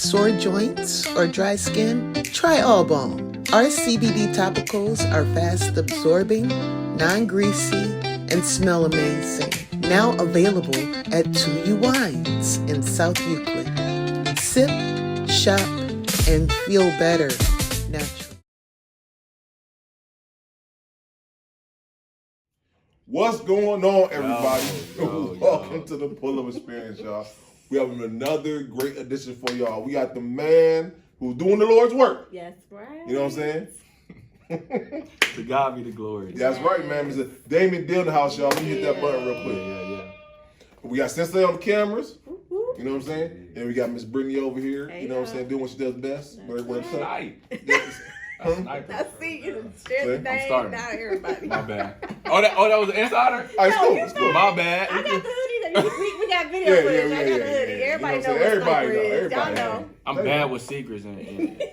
sore joints, or dry skin? Try All Balm. Our CBD topicals are fast absorbing, non-greasy, and smell amazing. Now available at 2U Wines in South Euclid. Sip, shop, and feel better naturally. What's going on, everybody? Yo. Welcome to the Pull-Up Experience, y'all. We have another great edition for y'all. We got the man who's doing the Lord's work. Yes, right. You know what I'm saying? To God be the glory. That's right, man. Mr. Damon in the house, y'all. Let me hit that button real quick. Yeah. We got Sensei on the cameras. Woo-hoo. You know what I'm saying? And we got Miss Brittany over here. Hey, you know what I'm saying? Doing what she does best. That's What's up? Snipe. Yes. Sniper. I see you share the name starting. now, everybody. My bad. Oh, that was an insider? All right, it's No, cool. you It's cool. My bad. I got the hoodie. We got video Yeah, footage. yeah, I got the yeah, hoodie. yeah. Everybody You know know what I'm saying? what sniper Everybody know, is. Y'all everybody know. know. I'm bad with secrets. And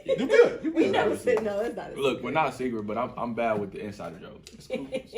You good. You We good. never said no. It's not a look, secret. we're not secret, but I'm bad with the insider jokes. It's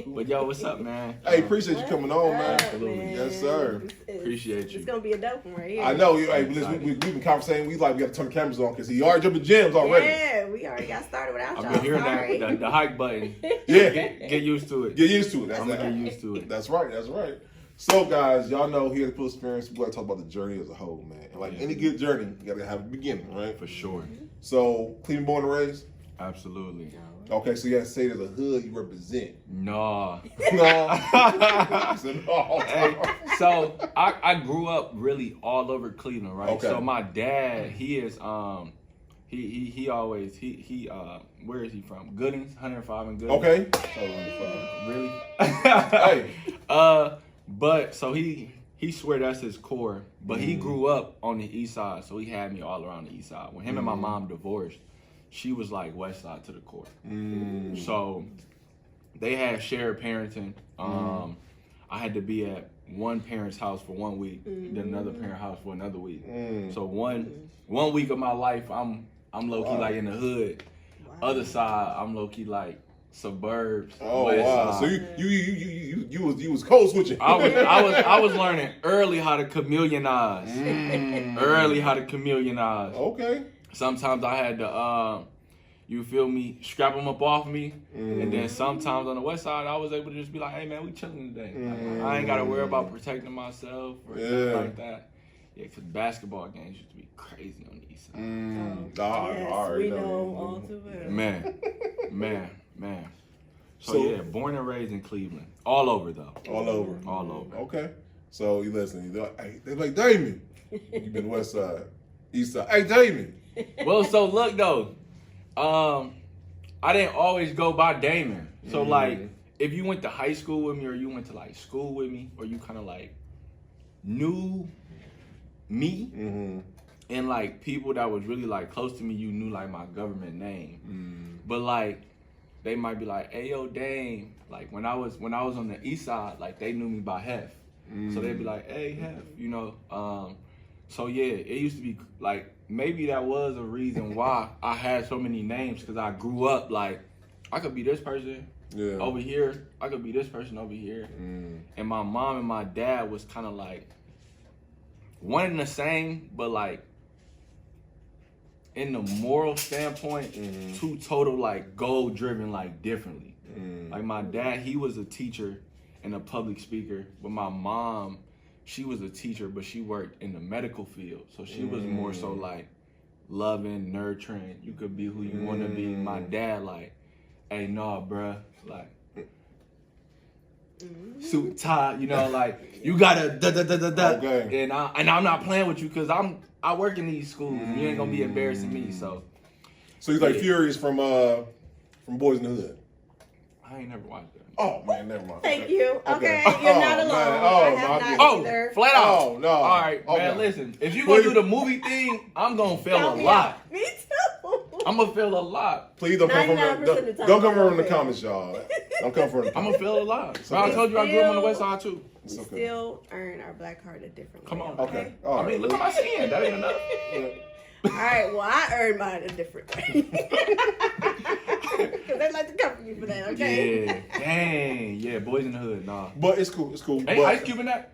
cool. But yo, what's up, man? Hey, appreciate you coming on, man. Absolutely. Yes, sir. Appreciate you. It's going to be a dope one right here. I know. Hey, listen, we've been conversating. We got to turn the cameras on because he already jumping gems already. Yeah, we already got started without y'all. I've been hearing Sorry. that the hike button. Yeah. Get used to it. Get used to it. I'm gonna get used to it. That's right. That's right. So, guys, y'all know here at the Full Experience, we got to talk about the journey as a whole, man. And like any good journey, you got to have a beginning, right? For sure. So, Cleveland born and raised. Absolutely. Okay, so you got to say there's a hood you represent. Nah. No. I said, no. Hey, so I grew up really all over Cleveland, right? Okay. So my dad, he is he always where is he from? Goodings, 105 and Goodings. Okay. Really? Hey. But so he swear that's his core, but he grew up on the east side, so he had me all around the east side. When him and my mom divorced, she was like west side to the core. So they had shared parenting. I had to be at one parent's house for 1 week, then another parent's house for another week. So one week of my life, I'm low key like in the hood. Other side, I'm low key like suburbs. Oh west wow! side. So you was code switching. I was learning early how to chameleonize. Early how to chameleonize. Okay. Sometimes I had to, you feel me, scrap them up off me. And then sometimes on the west side, I was able to just be like, hey man, we chilling today. Like, I ain't got to worry about protecting myself or anything like that. Yeah, because basketball games used to be crazy on the east side. Yes, we know all too well. Man. So So- yeah, born and raised in Cleveland. All over though. All over. All over. Okay. So you listen. They're like Damon. You been west side, east side. Hey Damon. Well, so look though, I didn't always go by Damon. So like, if you went to high school with me, or you went to like school with me, or you kind of like knew me, and like people that was really like close to me, you knew like my government name. But like, they might be like, "Hey yo, Dame." Like when I was on the east side, like they knew me by Hef. So they'd be like, "Hey Hef," you know. So yeah, it used to be like, maybe that was a reason why I had so many names, because I grew up like, I could be this person over here, I could be this person over here. And my mom and my dad was kind of like one and the same, but like in the moral standpoint, two total like goal driven like differently. Like my dad, he was a teacher and a public speaker, but my mom, she was a teacher, but she worked in the medical field. So she was more so like loving, nurturing. You could be who you want to be. My dad like, hey, nah, bruh, like suit tie, you know, like you gotta da. Okay. And I'm not playing with you because I work in these schools. And you ain't gonna be embarrassing me. So So he's like Furious from Boys in the Hood. I ain't never watched that. Oh man, never mind. Thank you. Okay, Okay. you're Oh, not alone. man. I Oh, have my not goodness. either. Flat out. Oh no. All right, Okay. man. Listen, if you gonna do the movie thing, I'm gonna fail a lot. Me too. I'm gonna fail a lot. Please don't come 99% of the time don't come from the okay. comments, y'all. Don't come from the I'm comments. gonna fail a lot. Bro, I told you I grew up on the west side too. We It's okay. still earn our black card a different Come way. on. Okay. All I right. mean, look at my skin. That ain't enough. All right, well, I earn mine a different way. Because they like to come for me for that, okay? Yeah. Dang. Yeah, boys in the hood. Nah. But it's cool. It's cool. Hey, but, Ice Cube in that?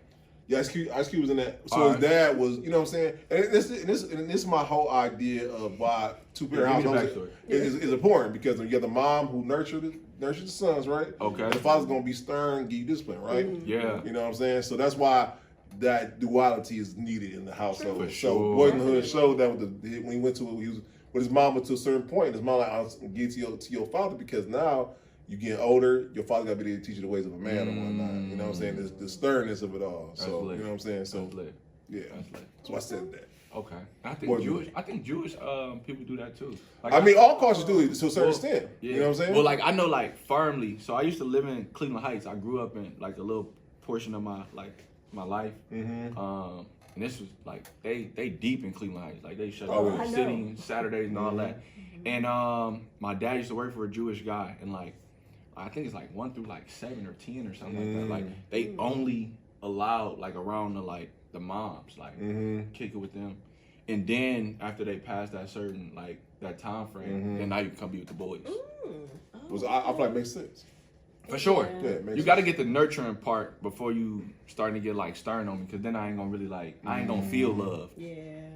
Yeah, Ice Cube was in that. So his dad was, you know what I'm saying? And this is my whole idea of why two-parent households is important, because you have the mom who nurtured the sons, right? Okay. And the father's gonna be stern, give you discipline, right? Yeah. You know what I'm saying? So that's why that duality is needed in the household. For So sure. Boys in the Hood showed that when he went to he was with his mom to a certain point. His mom like, I'll give to your father, because now you getting older, your father got to be there to teach you the ways of a man and whatnot. You know what I'm saying? The sternness of it all. So lit. you know what I'm saying? So That's lit. yeah. That's lit. So I said that. Okay. I More think Jewish people do that too. Like, I mean, all cultures do it to a certain extent. Yeah. You know what I'm saying? Well, like I know, like firmly. So I used to live in Cleveland Heights. I grew up in like a little portion of my life. And this was like they deep in Cleveland Heights. Like they shut down the city Saturdays and all that. And my dad used to work for a Jewish guy, and like I think it's like 1 through like 7 or 10 or something like that. Like they only allowed like around the moms, like kick it with them. And then after they pass that certain like that time frame, then now you can come be with the boys. I feel like it makes sense. For sure. Yeah, it makes you got to get the nurturing part before you starting to get like stern on me, because then I ain't gonna really like I ain't gonna feel love. Yeah.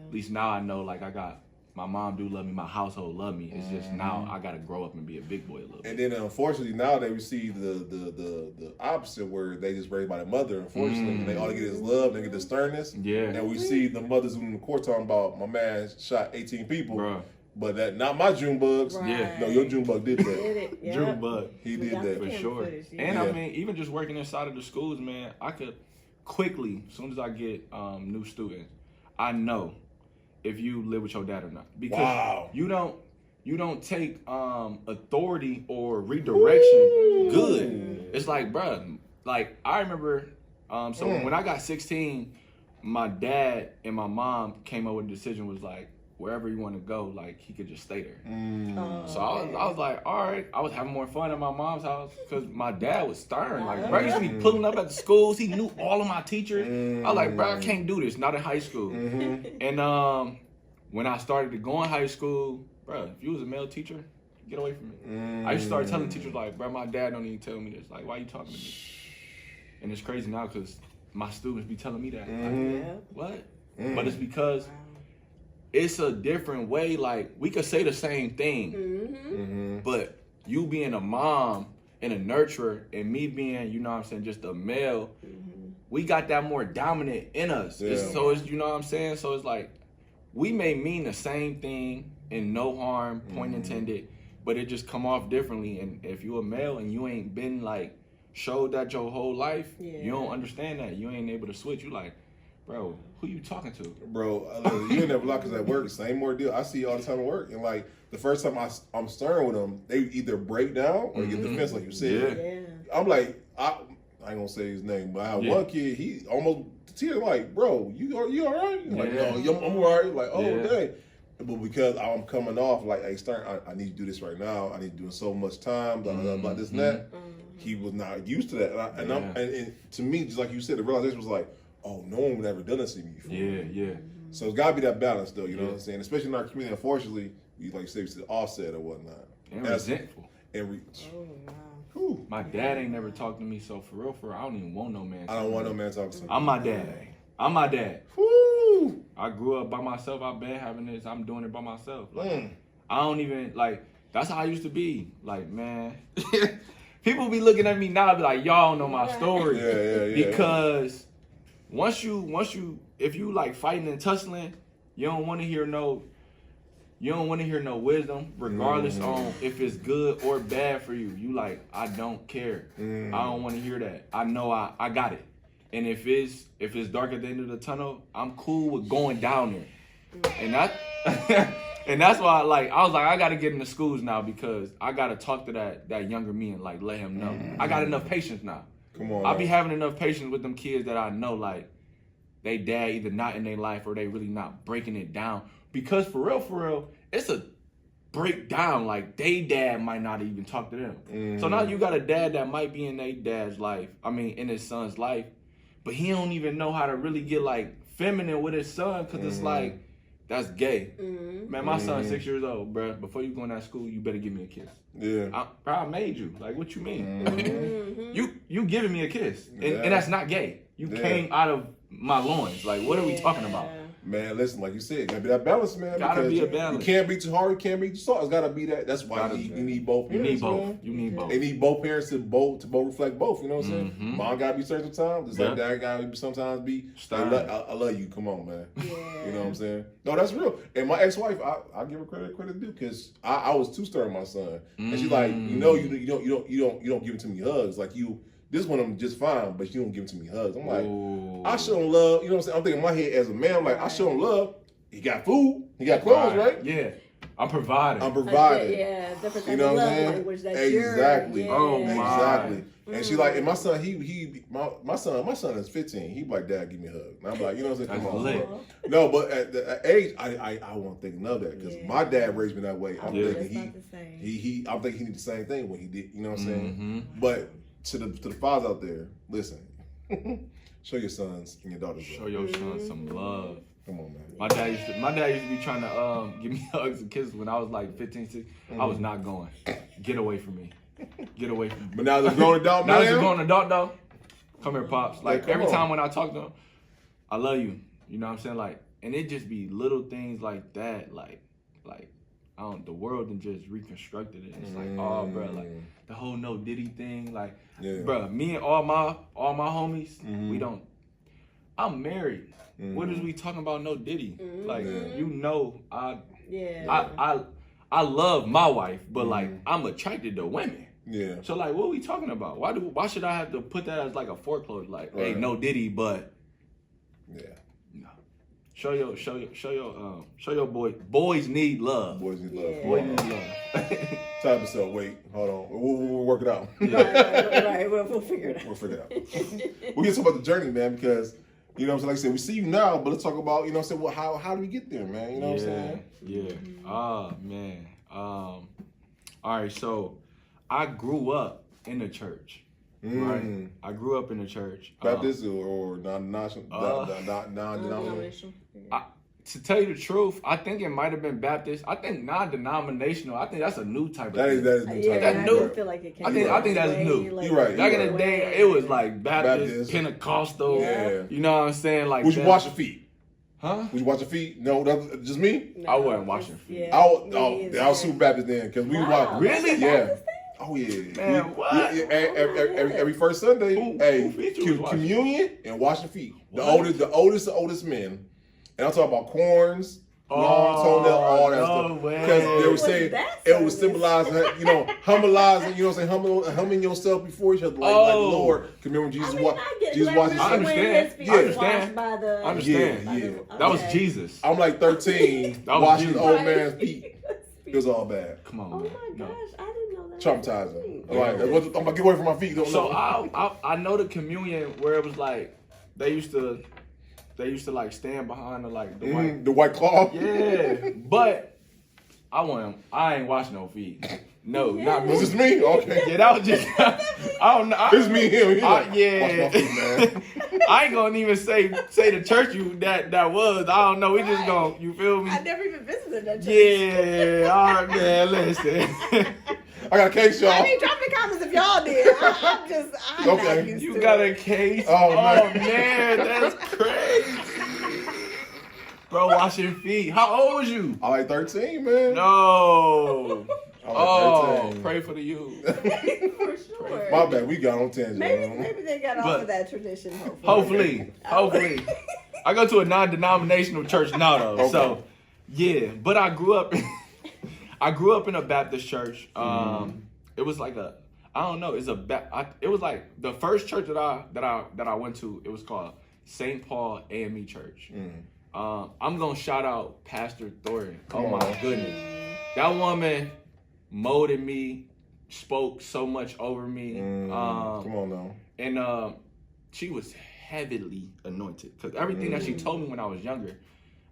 At least now I know like I got my mom do love me, my household love me. It's just now I gotta grow up and be a big boy a little bit. And then unfortunately now they receive the opposite, where they just raised by the mother, unfortunately. And they all they get is love, they get the sternness. Yeah. And we see the mothers in the court talking about, my man shot 18 people. Bruh. But that not my June bugs. Right. Yeah. No, your June bug did that. Did it? Yeah. Drew Bud. He We did got that. For Cam sure. footage, yeah. And I Yeah. mean, even just working inside of the schools, man, I could quickly, as soon as I get new students, I know if you live with your dad or not. Because you don't take authority or redirection good. It's like, bruh, like I remember, when I got 16, my dad and my mom came up with a decision, was like, wherever you want to go, like he could just stay there. So I was like, all right. I was having more fun at my mom's house because my dad was stern. Like, bro, he used to be pulling up at the schools. He knew all of my teachers. I was like, bro, I can't do this. Not in high school. And when I started to go in high school, bro, if you was a male teacher, get away from me. I used to start telling teachers like, bro, my dad don't even tell me this. Like, why you talking to me? And it's crazy now because my students be telling me that. Like, what? But it's because it's a different way. Like, we could say the same thing, but you being a mom and a nurturer and me being, you know what I'm saying, just a male, we got that more dominant in us. So it's, you know what I'm saying? So it's like, we may mean the same thing and no harm, point intended, but it just come off differently. And if you a male and you ain't been like showed that your whole life, you don't understand that. You ain't able to switch. You like, bro, who you talking to? Bro, you in that block is at work, same ordeal. I see you all the time at work. And like, the first time I'm stern with them, they either break down or get defensive, like you said. I'm like, I ain't gonna say his name, but I have one kid, he almost tears like, bro, you all right? I'm like, no, I'm all right. Like, oh, dang. But because I'm coming off like, hey, Stern, I need to do this right now. I need to do so much time, blah, blah, blah, this and that. He was not used to that. And to me, just like you said, the realization was like, oh, no one would ever done this to me before. So it's got to be that balance, though, you know what I'm saying? Especially in our community, unfortunately, like you said, we said offset or whatnot. And resentful. And reach. My dad ain't never talked to me, so for real, I don't even want no man. I don't want no man talking to me. I'm my dad. Woo! I grew up by myself. I've been having this. I'm doing it by myself. Like, I don't even, like, that's how I used to be. Like, man, people be looking at me now and be like, y'all don't know my story. Because once you, if you like fighting and tussling, you don't want to hear no wisdom, regardless on if it's good or bad for you. You like, I don't care. I don't want to hear that. I know I got it. And if it's dark at the end of the tunnel, I'm cool with going down there. And that's why I was like, I gotta get into schools now because I gotta talk to that younger me and like let him know. I got enough patience now. Come on. I be having enough patience with them kids that I know like they dad either not in their life or they really not breaking it down. Because for real, it's a breakdown. Like they dad might not even talk to them. So now you got a dad that might be in their dad's life. I mean, in his son's life, but he don't even know how to really get like feminine with his son because it's like that's gay. Man, my son's 6 years old, bro. Before you go in that school, you better give me a kiss. I made you. Like, what you mean? You giving me a kiss, and that's not gay. You came out of my loins. Like, what are we talking about? Man, listen, like you said, gotta be that balance, man. Gotta be a balance. You can't be too hard, you can't be too soft. It's gotta be that. That's why you need both. You need both. Man. You need both. They need both parents to both reflect both. You know what I'm saying? Mom gotta be certain times. Just like dad gotta sometimes be. I love you. Come on, man. Yeah. You know what I'm saying? No, that's real. And my ex-wife, I give her credit due because I was too stern with my son, and she's like, you don't give it to me hugs like you. This one I'm just fine, but you don't give it to me hugs. I'm like, I show him love. You know what I'm saying? I'm thinking in my head as a man, I'm like, I show him love. He got food. He got clothes, right? Yeah. I'm providing. Yeah, different you know what I'm saying? Language that exactly. Yeah. Oh my. Exactly. And she like, and my son, my son is 15. He be like, Dad, give me a hug. And I'm like, you know what I'm saying? Come on. Lit. No, but at the age, I won't think of that because my dad raised me that way. I'm thinking I'm thinking he did the same thing when he did. You know what I'm saying? But to the fathers out there, listen, show your sons and your daughters love. Show your sons some love. Come on, man. My dad used to be trying to give me hugs and kisses when I was like 15, 16. I was not going. Get away from me. Get away from me. But now as a grown adult, now man. as a grown adult, though, come here, Pops. Like, every on. time when I talk to him, I love you. You know what I'm saying? Like, and it just be little things like that. Like, the world and just reconstructed it. It's like, oh, bro, like the whole no Diddy thing. Like, bro, me and all my homies, we don't. I'm married. What is we talking about? No Diddy. Like, you know, I love my wife, but like I'm attracted to women. Yeah. So like, what are we talking about? Why should I have to put that as like a foreclosure? Like, hey, no Diddy, but no. Show your boys need love. Boys need love. Boys need love. Type yourself. Wait, hold on. We'll work it out. Right. We'll figure it out. We'll figure it out. We can talk about the journey, man, because you know what I'm saying. Like I said, we see you now, but let's talk about you know what I'm saying. Well, how do we get there, man? You know what I'm saying? Yeah. Oh man. All right. So I grew up in the church. Right. I grew up in the church. Baptist or non-denominational? To tell you the truth, I think it might have been Baptist. I think non-denominational. I think that's a new type of thing. That is new type. That's new. I feel like it came I think that's new. You're right. Back in the day, it was like Baptist, Pentecostal. Yeah. You know what I'm saying? Like, would you wash your feet? Huh? Would you wash your feet? No, that's just me. No, I wasn't washing feet. Yeah, I was super Baptist then because we watch. Really? Yeah. Oh yeah. Man, what? Every first Sunday, communion and washing feet. The oldest men. And I'm talking about corns, long toenail, all that stuff. Because they were saying it was symbolizing, humbling, humbling yourself before each other, like the Lord. Remember Jesus washed his feet. I understand. I understand. That was Jesus. I'm like 13, washing the old man's feet. It was all bad. Come on, Oh man. my gosh, I didn't know that. Traumatizing. Like, I'm gonna get away from my feet. So I know the communion where it was like they used to like stand behind the white cloth. Yeah, but I ain't washing no feet. No, not me. Was this me? Okay. Yeah, that was just. I don't know. It's me and him. Yeah. Wash my feet, man. I ain't gonna even say the church that was. I don't know. We just gonna. You feel me? I never even visited that church. Yeah. All right, man. Listen. I got a case, y'all. I mean, drop in comments if y'all did. I'm Okay. not used You to got it. a case? Oh, man, that's crazy. Bro, washing feet. How old was you? I like 13, man. No. I like 13. Pray for the youth. For sure. My bad. We got on tangent. Maybe they got off of that tradition. Hopefully. I go to a non-denominational church now, though. Okay. So, yeah. But I grew up in a Baptist church. It was like I don't know. It was like the first church that I went to. It was called St. Paul AME Church. I'm gonna shout out Pastor Thornton. Oh my goodness, that woman molded me, spoke so much over me. Come on now. And she was heavily anointed because everything that she told me when I was younger,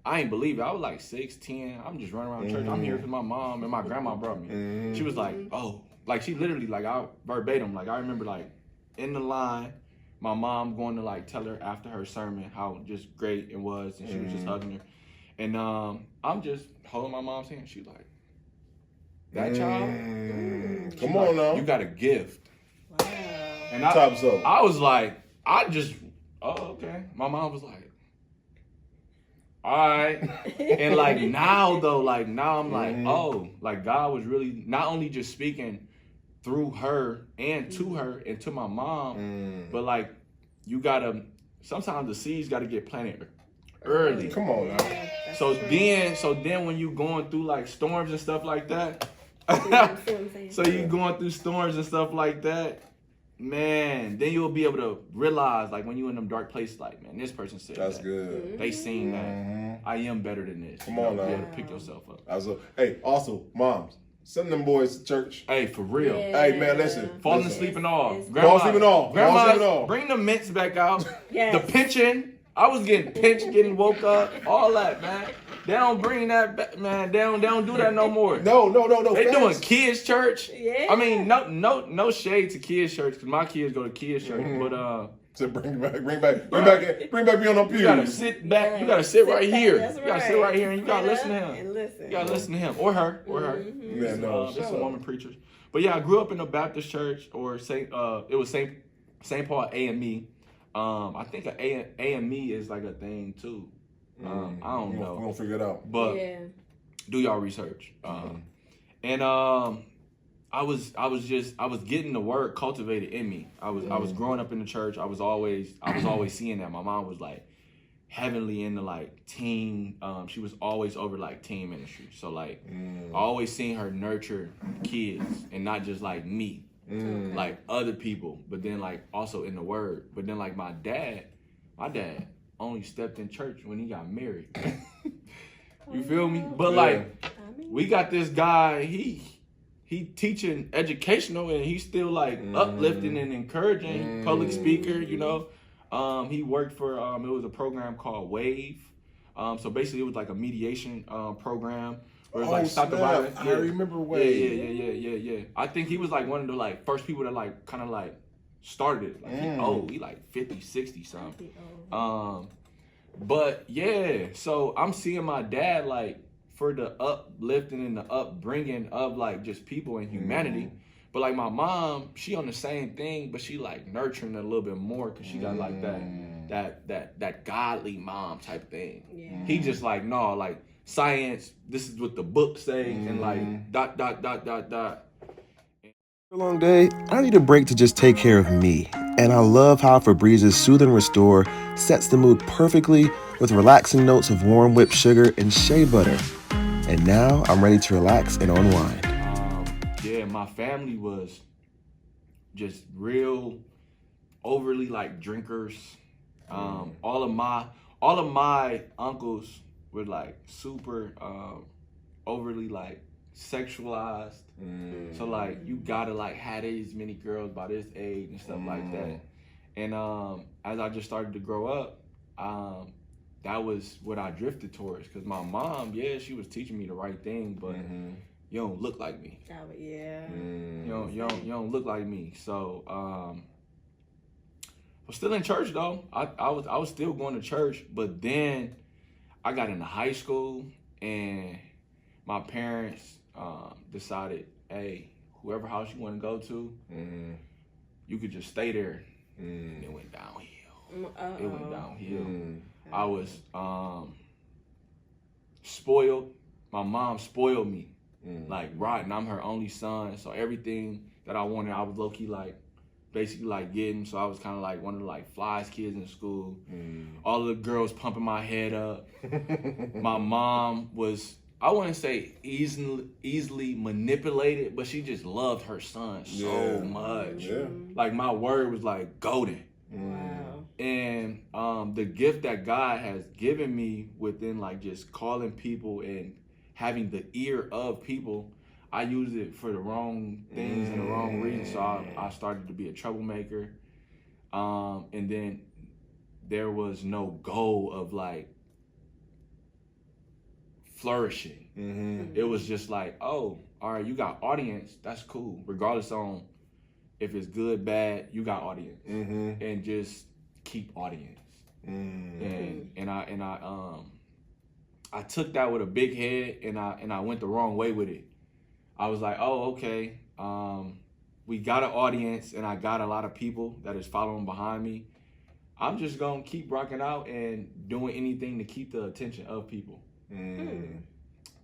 I ain't believe it. I was like 6, 10. I'm just running around church. I'm here because my mom and my grandma brought me. She was like, oh, like she literally like I verbatim. Like I remember like in the line, my mom going to like tell her after her sermon how just great it was, and she was just hugging her. And I'm just holding my mom's hand. She's like, that child? Come on now. You got a gift. Wow. And I was like, oh, okay. My mom was like, all right. And like now though, like now I'm like, oh, like God was really not only just speaking through her and to her and to my mom, but like you gotta, sometimes the seeds gotta get planted early. Come on now. So then when you going through like storms and stuff like that, so you going through storms and stuff like that, man, then you'll be able to realize, like, when you in them dark places, like, man, this person said That's that. good. They seen that. I am better than this. Come on now. Be able to pick yourself up. Hey, also, moms, send them boys to church. Hey, for real. Yeah. Hey, man, listen. Falling asleep and all. Falling asleep and all. Grandma, bring the mints back out. Yes. The pinching. I was getting pinched, getting woke up, all that, man. They don't bring that back, man. They don't do that no more. No. They facts. doing kids church. Yeah. I mean, no shade to kids church, because my kids go to kids church. But So bring back me on the pew. you gotta sit back. You gotta sit right here. That's You gotta sit right here, and you gotta Sit listen to up him. and listen. You gotta listen to him or her. Yeah, no. This is a woman preacher. But yeah, I grew up in a Baptist church, or it was St. Paul AME. I think AME is like a thing too. I don't know. We're gonna figure it out. But Yeah. do y'all research. And I was getting the word cultivated in me. I was growing up in the church. I was always seeing that. My mom was like heavily into like teen. She was always over like teen ministry. So like I always seen her nurture kids and not just like me. Like other people, but then like also in the word. But then like my dad only stepped in church when he got married. You feel me? But like we got this guy, he teaching educational and he's still like uplifting and encouraging, public speaker, you know. He worked for it was a program called WAVE. So basically it was like a mediation program. Or it was like stop the violence. I remember Wade. Yeah. I think he was like one of the like first people that like kind of like started it. Like he like 50, 60 something. But yeah, so I'm seeing my dad like for the uplifting and the upbringing of like just people and humanity. But like my mom, she on the same thing, but she like nurturing it a little bit more because she got like that godly mom type thing. Yeah. He just like, no, like science, this is what the book say, and like ... A long day, I need a break to just take care of me. And I love how Febrez's Soothe and Restore sets the mood perfectly with relaxing notes of warm whipped sugar and shea butter. And now I'm ready to relax and unwind. Yeah, my family was just real overly like drinkers. All of my uncles were like super overly like sexualized. So like you gotta like have these many girls by this age and stuff like that. And as I just started to grow up, that was what I drifted towards. Cause my mom, yeah, she was teaching me the right thing, but you don't look like me. Yeah. You don't look like me. So I was still in church though. I was still going to church, but then I got into high school and my parents decided, hey, whoever house you want to go to, you could just stay there. And it went downhill. It went downhill. I was spoiled. My mom spoiled me. Like rotten. I'm her only son, so everything that I wanted, I was low-key like basically like getting. So I was kind of like one of the like flyest kids in school. All of the girls pumping my head up. My mom was, I wouldn't say easily manipulated, but she just loved her son so much. Like my word was like golden. Wow. And the gift that God has given me within like just calling people and having the ear of people, I used it for the wrong things and the wrong reasons. So I started to be a troublemaker. And then there was no goal of like flourishing. It was just like, oh, all right, you got audience, that's cool. Regardless on if it's good, bad, you got audience. And just keep audience. And I took that with a big head and I went the wrong way with it. I was like, oh, okay, we got an audience and I got a lot of people that is following behind me. I'm just gonna keep rocking out and doing anything to keep the attention of people.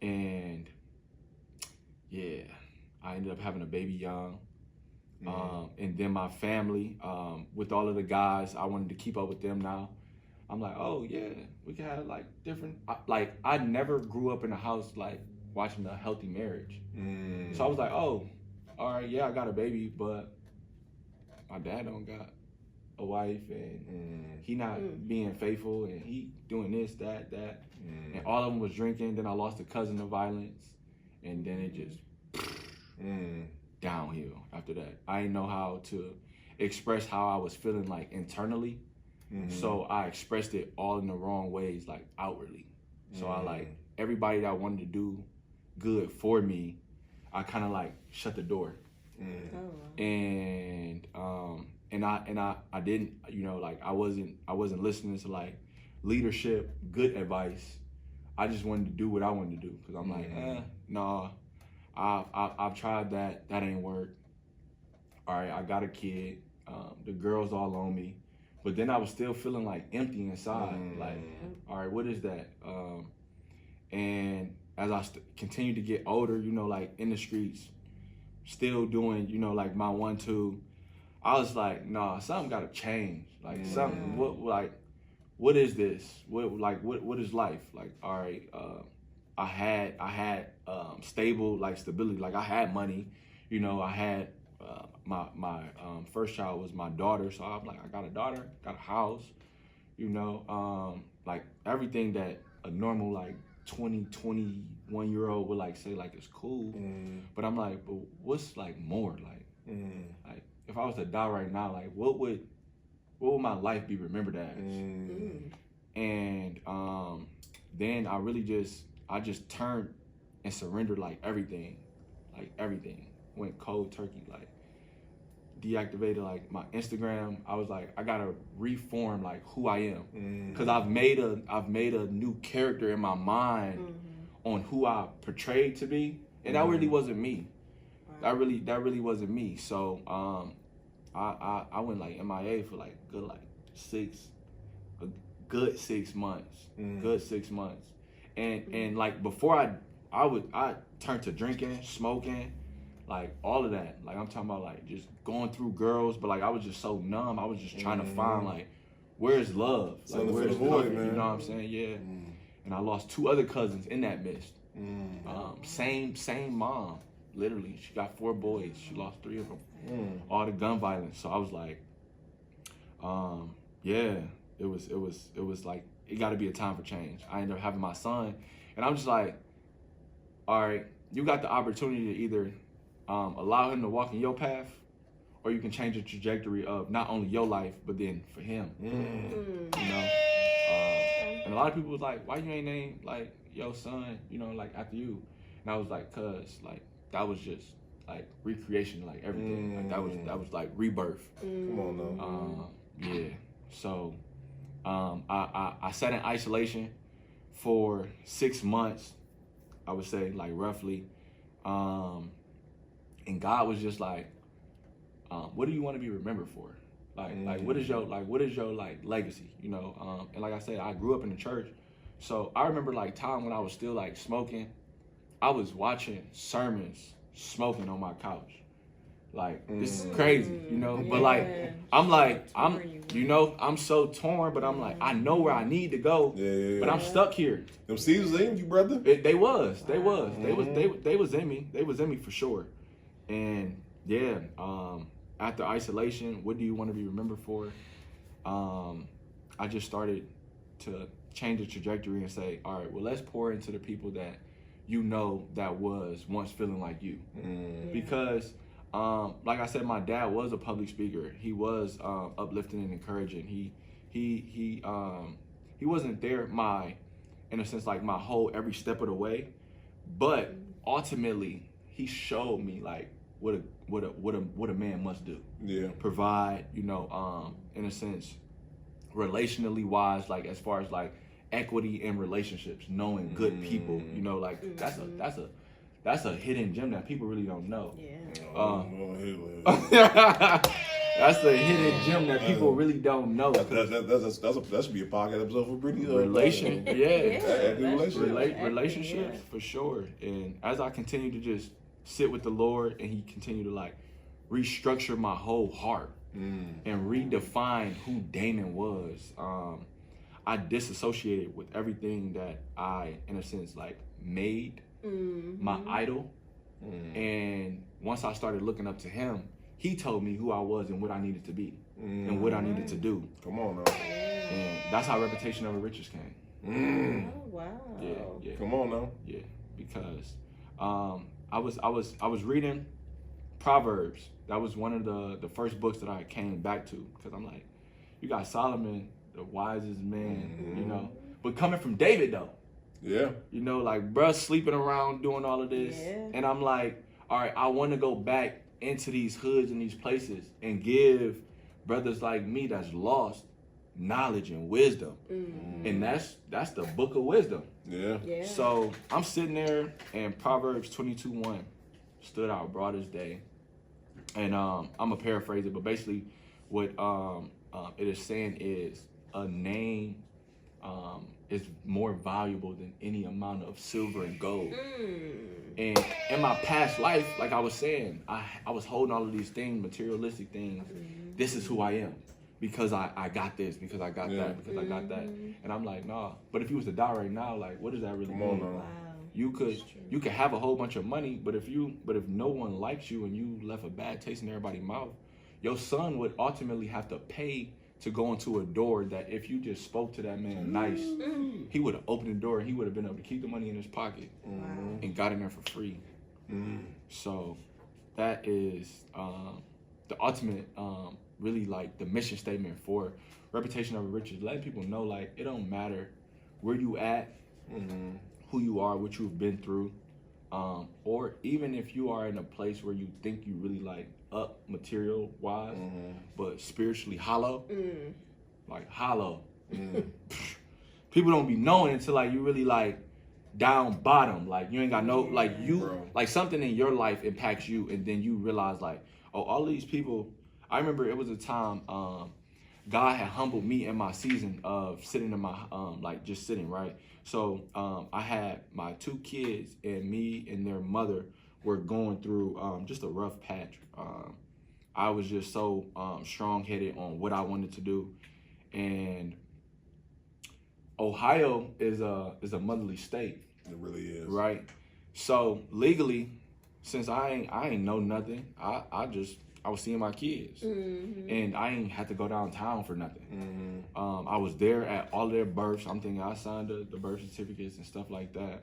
And yeah, I ended up having a baby young. And then my family, with all of the guys, I wanted to keep up with them now. I'm like, oh yeah, we can have like different, like I never grew up in a house like watching a healthy marriage. So I was like, oh, all right, yeah, I got a baby, but my dad don't got a wife and he not being faithful and he doing this, that. And all of them was drinking. Then I lost a cousin to violence and then it just downhill after that. I didn't know how to express how I was feeling like internally. So I expressed it all in the wrong ways, like outwardly. So I like everybody that wanted to do good for me, I kind of like shut the door. And I didn't, you know, like I wasn't listening to like leadership, good advice. I just wanted to do what I wanted to do because I'm like, nah, I've tried that ain't work. All right, I got a kid, the girls all on me, but then I was still feeling like empty inside. Like, all right, what is that? And as I continued to get older, you know, like in the streets, still doing, you know, like my 1-2, I was like, nah, something gotta change. Like something, what is this? What is life? Like, all right, I had stability. Like I had money, you know, I had my first child was my daughter. So I'm like, I got a daughter, got a house, you know, like everything that a normal like 21-year-old would like say like it's cool. But I'm like, but what's like more like, like if I was to die right now, like what would my life be remembered as? And then I just turned and surrendered like everything, went cold turkey, like deactivated like my Instagram. I was like, I gotta reform like who I am, because I've made a new character in my mind on who I portrayed to be, and that really wasn't me. That really wasn't me. So I went like MIA for like a good 6 months, and like before I turned to drinking, smoking, like all of that. Like I'm talking about like just going through girls, but like I was just so numb. I was just trying to find like, where's love? Like where's comfort? You know what I'm saying? Yeah. And I lost 2 other cousins in that midst. Same mom. Literally, she got 4 boys. She lost 3 of them. All the gun violence. So I was like, yeah, it was like, it got to be a time for change. I ended up having my son, and I'm just like, all right, you got the opportunity to either allow him to walk in your path, or you can change the trajectory of not only your life, but then for him. You know? And a lot of people was like, why you ain't named like your son, you know, like after you? And I was like, cause like that was just like recreation, like everything. Like that was like rebirth. Come on now. Yeah. So I sat in isolation for 6 months, I would say, like roughly. And God was just like, what do you want to be remembered for? Like what is your like legacy, you know? And like I said, I grew up in the church. So I remember like time when I was still like smoking, I was watching sermons smoking on my couch. Like this is crazy, you know? But like I'm so torn, but I'm like, I know where I need to go, but I'm stuck here. Them seeds was in you, brother. They was in me. They was in me for sure. And yeah, after isolation, what do you want to be remembered for? I just started to change the trajectory and say, all right, well, let's pour into the people that you know that was once feeling like you. Because like I said, my dad was a public speaker. He was uplifting and encouraging. He wasn't there in a sense, like my whole every step of the way, but ultimately he showed me like what a man must do. Yeah. Provide, you know, in a sense, relationally wise, like as far as like equity in relationships, knowing good people, you know, like that's a hidden gem that people really don't know. Yeah. That's the hidden gem that people really don't know. That should be a podcast episode for Brittany. Relationships for sure. And as I continue to just sit with the Lord, and He continue to like restructure my whole heart and redefine who Damon was. I disassociated with everything that I, in a sense, like made my idol. And once I started looking up to Him, He told me who I was and what I needed to be and what I needed to do. Come on now. And that's how Reputation Over Riches came. Oh wow. Yeah. Come on now. Yeah, because I was reading Proverbs. That was one of the first books that I came back to, because I'm like, you got Solomon, the wisest man, you know, but coming from David though. Yeah. You know, like bruh sleeping around doing all of this, and I'm like, all right, I want to go back into these hoods and these places and give brothers like me that's lost knowledge and wisdom. And that's the book of wisdom. Yeah. So I'm sitting there, and Proverbs 22:1 stood out broad as day. And I'm gonna paraphrase it, but basically what it is saying is a name is more valuable than any amount of silver and gold. And in my past life, like I was saying, I was holding all of these things, materialistic things. This is who I am, because I got this, because I got that, because I got that. And I'm like, nah. But if you was to die right now, like, what does that really mean? Wow. You could have a whole bunch of money, but if no one likes you and you left a bad taste in everybody's mouth, your son would ultimately have to pay to go into a door that if you just spoke to that man nice, he would have opened the door and he would have been able to keep the money in his pocket and got in there for free. So that is the ultimate, really like the mission statement for Reputation Over Riches, letting people know like it don't matter where you at, who you are, what you've been through, or even if you are in a place where you think you really like up material wise, but spiritually hollow, like hollow. People don't be knowing until like you really like down bottom, like you ain't got no, like you, like something in your life impacts you, and then you realize like, oh, all these people. I remember it was a time God had humbled me in my season of sitting in my like just sitting, right? So I had my 2 kids, and me and their mother were going through just a rough patch. I was just so strong-headed on what I wanted to do, and Ohio is a motherly state. It really is. Right. So legally, since I ain't know nothing, I was seeing my kids, and I ain't had to go downtown for nothing. I was there at all their births. I'm thinking I signed the birth certificates and stuff like that.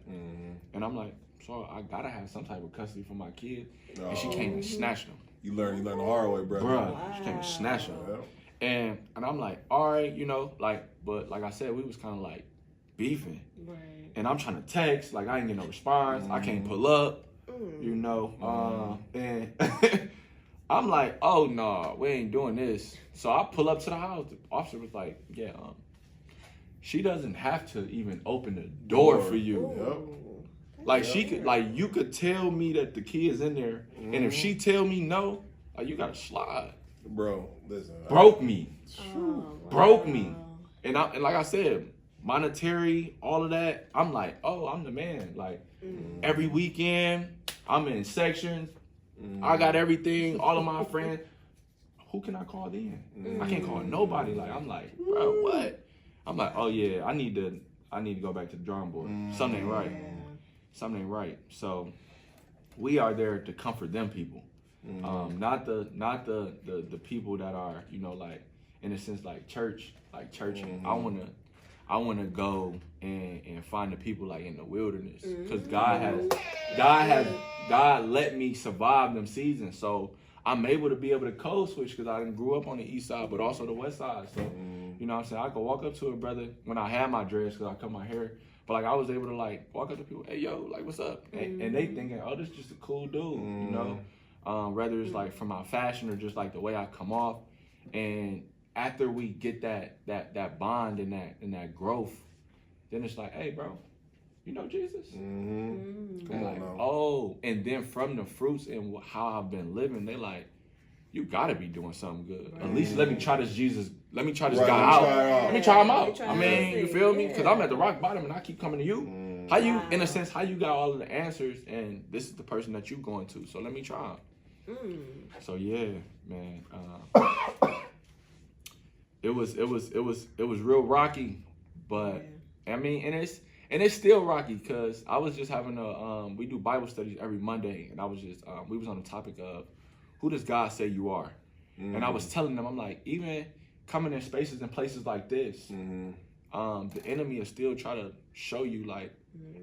And I'm like, so I gotta have some type of custody for my kid. And she came and snatched them. You learn the hard way, bro. She came and snatched them. And I'm like, all right, you know, like, but like I said, we was kind of like beefing. And I'm trying to text, like I ain't get no response. I can't pull up, you know, and I'm like, oh no, we ain't doing this. So I pull up to the house. The officer was like, yeah, she doesn't have to even open the door for you. Like she could, like you could tell me that the kid's in there, and if she tell me no, like you gotta slide. Bro, listen. Broke me. Broke me. And like I said, monetary, all of that, I'm like, oh, I'm the man. Like every weekend, I'm in sections. I got everything, all of my friends. Who can I call then? I can't call nobody. Like I'm like, bro, what? I'm like, oh yeah, I need to go back to the drawing board. Something ain't right. Something ain't right. So we are there to comfort them people. Not the people that are, you know, like in a sense like church. I wanna go and find the people like in the wilderness, because God let me survive them seasons, so I'm able to be able to code switch, because I grew up on the east side but also the west side. So you know what I'm saying, I could walk up to a brother when I had my dreads, because I cut my hair, but like I was able to like walk up to people, hey yo, like what's up, and they thinking, oh, this is just a cool dude, you know, whether it's like from my fashion or just like the way I come off. And after we get that bond and that growth, then it's like, hey bro, you know Jesus? Come on, like, oh, and then from the fruits and how I've been living, they like, you gotta be doing something good. At least let me try this Jesus. Let me try this Right, guy let me out. try it out. Let me try him out. try I it mean, out. you feel me? Because I'm Yeah. at the rock bottom and I keep coming to you. How you, in a sense, how you got all of the answers and this is the person that you going to. So let me try him. So yeah, man. It was real rocky, but I mean, and it's still rocky because I was just having we do Bible studies every Monday, and I was just we was on the topic of who does God say you are, and I was telling them, I'm like, even coming in spaces and places like this, the enemy will still try to show you like,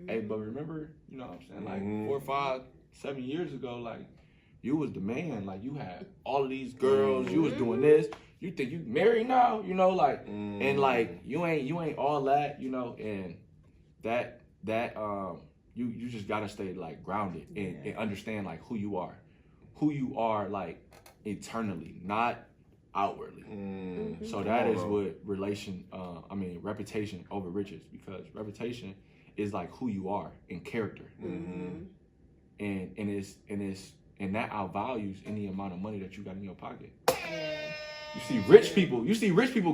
hey, but remember, you know what I'm saying, like 4, 5, 7 years ago, like you was the man, like you had all of these girls, you was doing this. You think you married now, you know, like, and like you ain't all that, you know, and that you just gotta stay like grounded and understand like who you are like eternally, not outwardly. So that is what reputation over riches, because reputation is like who you are in character, and that outvalues any amount of money that you got in your pocket. You see rich people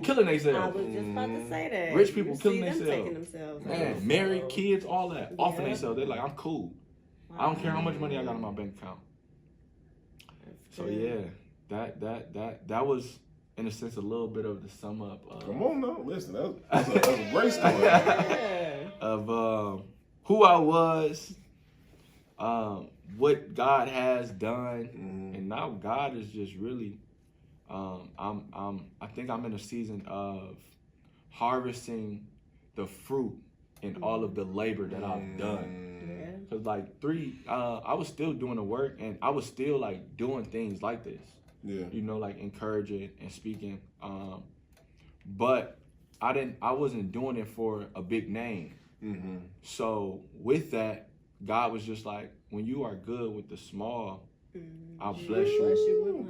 killing themselves. I was just about to say that. Rich people You killing see them themselves. taking themselves. Man, married, kids, all that, offing themselves. They're like, I'm cool. I don't care how much money I got in my bank account. So yeah, that was in a sense a little bit of the sum up. Come on now, listen, that's a great story. Of who I was, what God has done, and now God is just really. I think I'm in a season of harvesting the fruit and all of the labor that I've done. Cause like I was still doing the work and I was still like doing things like this. Yeah. You know, like encouraging and speaking. But I wasn't doing it for a big name. So with that, God was just like, when you are good with the small, I'll bless you. Bless you with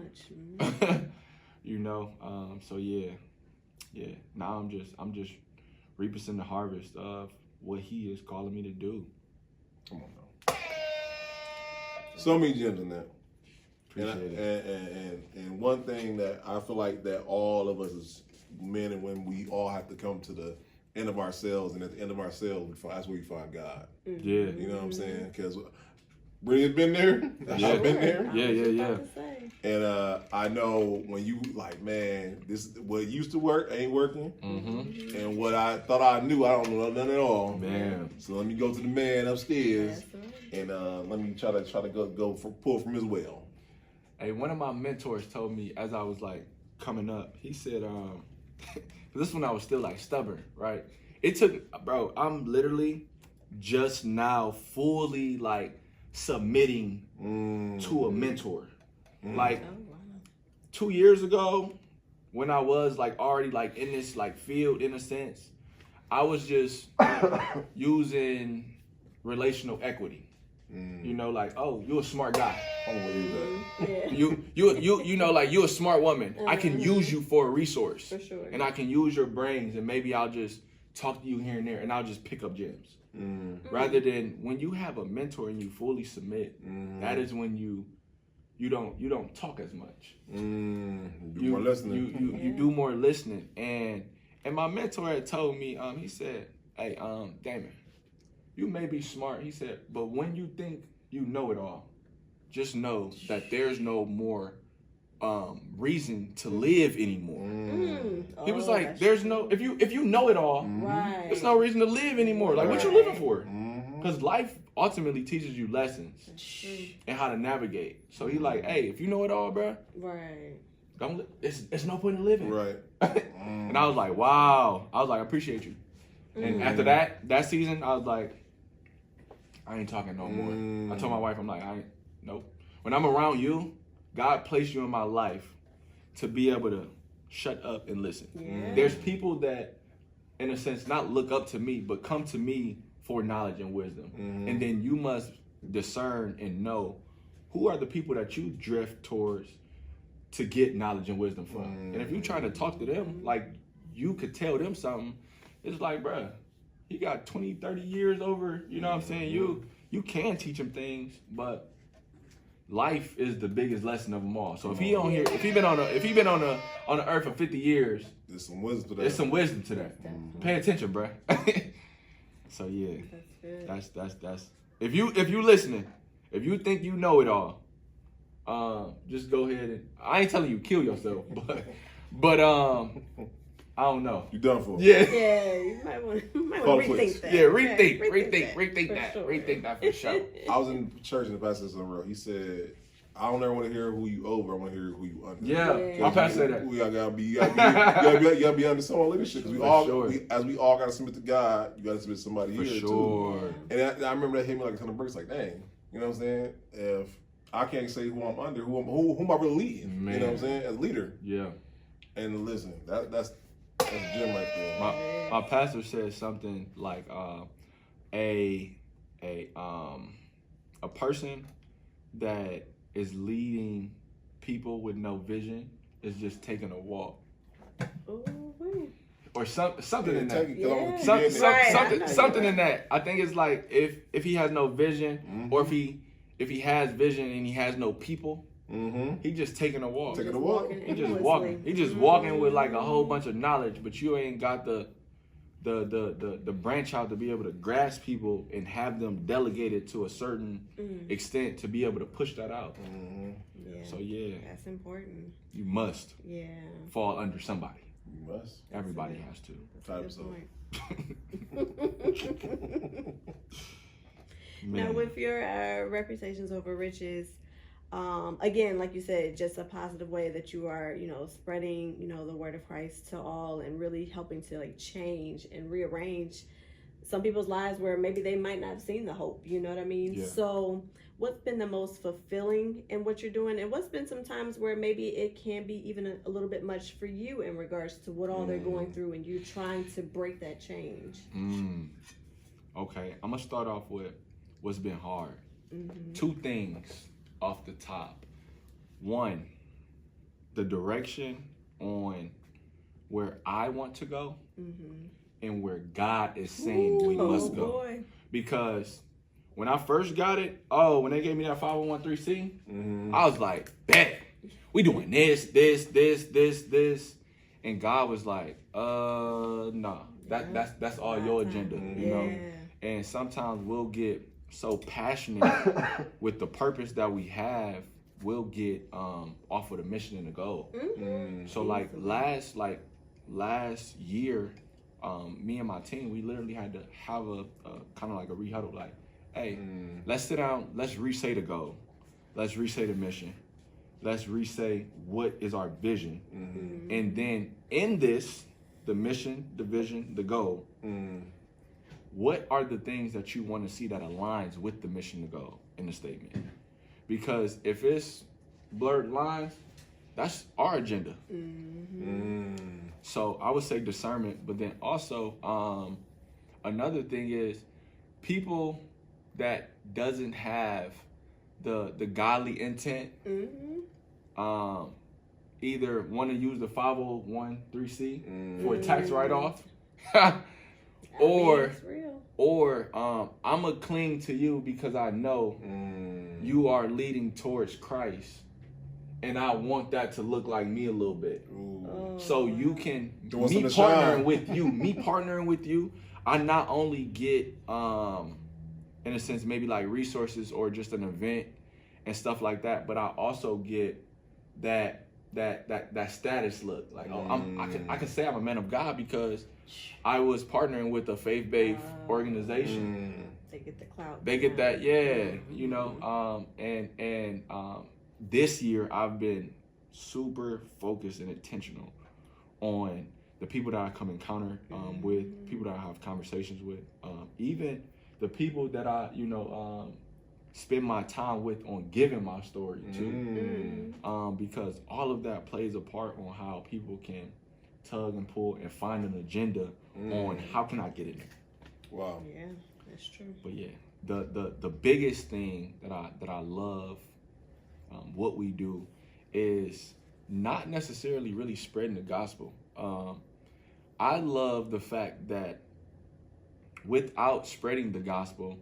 much. You know, so yeah. Now I'm just reaping the harvest of what He is calling me to do. Come on now. So many gems in that. Appreciate it. And one thing that I feel like that all of us as men and women, we all have to come to the end of ourselves, and at the end of ourselves, that's where we find God. Yeah. You know what I'm saying? Because Brittany's been there. I've been there. Yeah. And I know when you like, man, this what used to work ain't working, and what I thought I knew, I don't know nothing at all. Man. So let me go to the man upstairs, and let me try to go pull from his well. Hey, one of my mentors told me as I was like coming up, he said, this one I was still like stubborn, right? It took, bro, I'm literally just now fully like submitting to a mentor. Like 2 years ago, when I was like already like in this like field in a sense, I was just using relational equity. You know, like, oh, you're a smart guy. You know, like you're a smart woman. I can use you for a resource. For sure. And I can use your brains, and maybe I'll just talk to you here and there, and I'll just pick up gems. Rather than when you have a mentor and you fully submit, that is when you don't talk as much. Do more listening. You do more listening. And my mentor had told me, he said, hey, Damon, you may be smart, he said, but when you think you know it all, just know that there's no more reason to live anymore. He was like, there's no, if you know it all, there's no reason to live anymore. Like, what you living for? Because life ultimately teaches you lessons and how to navigate. So he like, hey, if you know it all, bro, don't. It's no point in living. Right. And I was like, wow. I was like, I appreciate you. And after that season, I was like, I ain't talking no more. I told my wife, I'm like, nope. When I'm around you, God placed you in my life to be able to shut up and listen. There's people that, in a sense, not look up to me, but come to me for knowledge and wisdom. And then you must discern and know who are the people that you drift towards to get knowledge and wisdom from. And if you're trying to talk to them, like you could tell them something, it's like, bruh, he got 20, 30 years over, you know what I'm saying? You can teach him things, but life is the biggest lesson of them all. So if he on here, if he been on the earth for 50 years, there's some wisdom to that. There's some wisdom to that. Pay attention, bro. So yeah, that's if you listening, if you think you know it all, just go ahead and I ain't telling you kill yourself, but I don't know. You done for? Yeah. Yeah, you might want to rethink that. Yeah, rethink that. Sure. Rethink that for sure. I was in church and the pastor said something real. He said, I don't ever want to hear who you over. I want to hear who you under. Yeah. My pastor said that. You gotta be under someone leadership. Because we all gotta submit to God. You gotta submit to somebody For here sure. too. And I remember that hit me like a ton of bricks. Like, dang, you know what I'm saying? If I can't say who I'm under, who am I really leading? Man. You know what I'm saying? As a leader. Yeah. And listen, that's a gem right there. My pastor said something like a person that is leading people with no vision is just taking a walk. Or something in that. Something in that. I think it's like if he has no vision, or if he has vision and he has no people, he just taking a walk. Taking a walk. He just walking. He just walking with like a whole bunch of knowledge, but you ain't got the branch out to be able to grasp people and have them delegated to a certain extent to be able to push that out. Yeah. So yeah, that's important. you must fall under somebody. You must. Everybody has to. That's a good point. Man. Now, with your reputations over riches, again, like you said, just a positive way that you are, spreading, the word of Christ to all and really helping to like change and rearrange some people's lives where maybe they might not have seen the hope, you know what I mean? Yeah. So what's been the most fulfilling in what you're doing, and what's been some times where maybe it can be even a little bit much for you in regards to what all they're going through and you trying to break that change? Okay, I'm gonna start off with what's been hard. Two things off the top. One, the direction on where I want to go and where God is saying we must go. Boy. Because when I first got it, when they gave me that 501(c)(3), I was like, bet, we doing this. And God was like, nah, that's all your agenda, you know? And sometimes we'll get so passionate with the purpose that we have, we'll get off of the mission and the goal. So like last year, me and my team, we literally had to have a kind of like a rehuddle, like, hey, let's sit down, let's re-say the goal, let's re-say the mission, let's re-say what is our vision, and then in this, the mission, the vision, the goal, what are the things that you want to see that aligns with the mission, the goal in the statement? Because if it's blurred lines, that's our agenda. So I would say discernment, but then also another thing is people that doesn't have the godly intent, either want to use the 501(c)(3) for a tax write-off, or I'm gonna cling to you because I know you are leading towards Christ, and I want that to look like me a little bit. So you can me partnering with you, I not only get in a sense maybe like resources or just an event and stuff like that, but I also get that status look like I can say I'm a man of God because I was partnering with a faith-based organization. They get the clout. They get that, you know. And this year I've been super focused and intentional on the people that I come encounter with, people that I have conversations with, even the people that I, spend my time with on giving my story to, because all of that plays a part on how people can tug and pull and find an agenda on how can I get in there. Wow. Yeah, that's true. But yeah, the biggest thing that I love, what we do, is not necessarily really spreading the gospel. I love the fact that without spreading the gospel,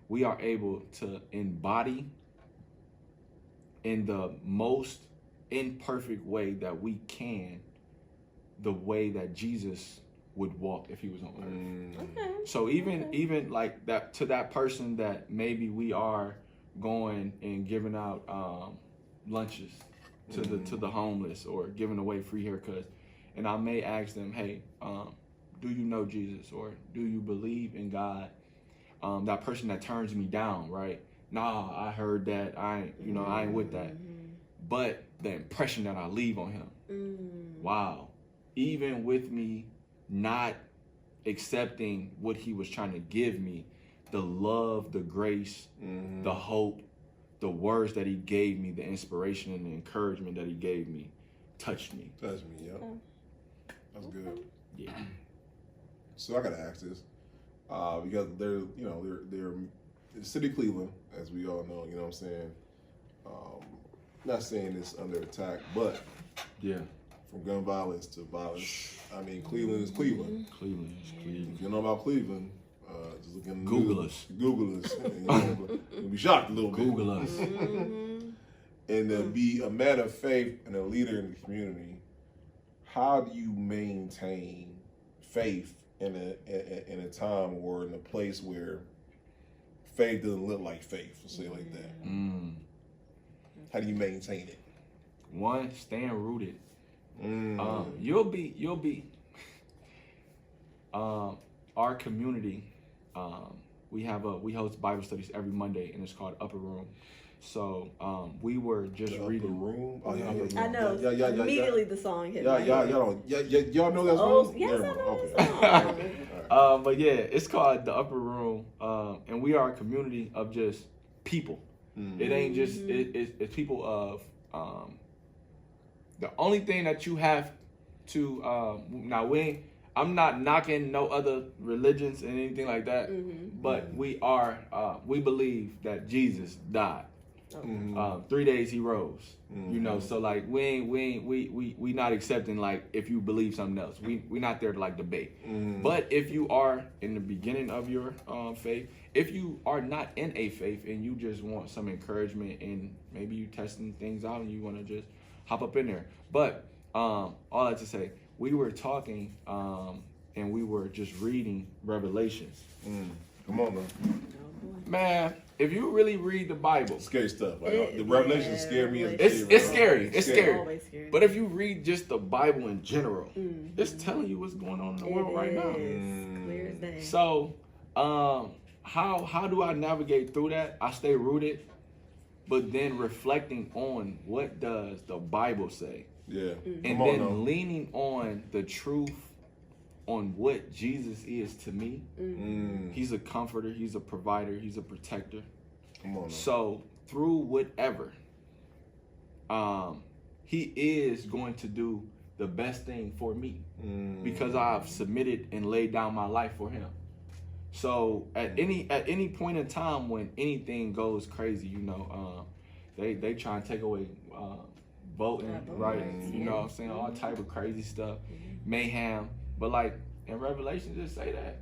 we are able to embody in the most imperfect way that we can, the way that Jesus would walk if he was on earth. Okay. So even like that, to that person that maybe we are going and giving out lunches to the homeless or giving away free haircuts, and I may ask them, hey, do you know Jesus, or do you believe in God? That person that turns me down, right? Nah, I heard that. I ain't with that. But the impression that I leave on him, wow. Even with me not accepting what he was trying to give me, the love, the grace, the hope, the words that he gave me, the inspiration and the encouragement that he gave me, touched me. Touched me, yeah. That's good. Yeah. So I gotta ask this, because they're the city of Cleveland, as we all know. You know what I'm saying? Not saying it's under attack, but Yeah. from gun violence to violence, I mean, Cleveland is Cleveland. Cleveland is Cleveland. If you know about Cleveland, just look in the Google news. us. Google us. And you'll be shocked a little bit. Google us. And to be a man of faith and a leader in the community, how do you maintain faith in a time or in a place where faith doesn't look like faith, let's say it like that? How do you maintain it? One, staying rooted. You'll be our community, we host Bible studies every Monday, and it's called Upper Room. So we were just reading. Upper Room? Oh, yeah, I know. Yeah. Immediately the song hit. Y'all know that song? Yes, I know Okay. that song. But yeah, it's called the Upper Room, and we are a community of just people. It ain't just it's people of the only thing that you have to now I'm not knocking no other religions and anything like that, but we believe that Jesus died. 3 days he rose. You know, so like we not accepting like if you believe something else. We not there to like debate. But if you are in the beginning of your faith, if you are not in a faith and you just want some encouragement and maybe you testing things out and you want to just hop up in there. But all that to say, we were talking and we were just reading Revelations. Come on, man. Man, if you really read the Bible, Scary stuff. Like the Revelation scared me. It's scary. It's scary. Always scary. But if you read just the Bible in general, it's telling you what's going on in the world right now. Clear as day. So, how do I navigate through that? I stay rooted, but then reflecting on what does the Bible say, and then leaning on the truth on what Jesus is to me. He's a comforter, he's a provider, he's a protector. Come on now. So through whatever, he is going to do the best thing for me because I've submitted and laid down my life for him. So at any point in time when anything goes crazy, you know, they try and take away voting, right? You know what I'm saying? All type of crazy stuff, mayhem. But like in Revelation, just say that.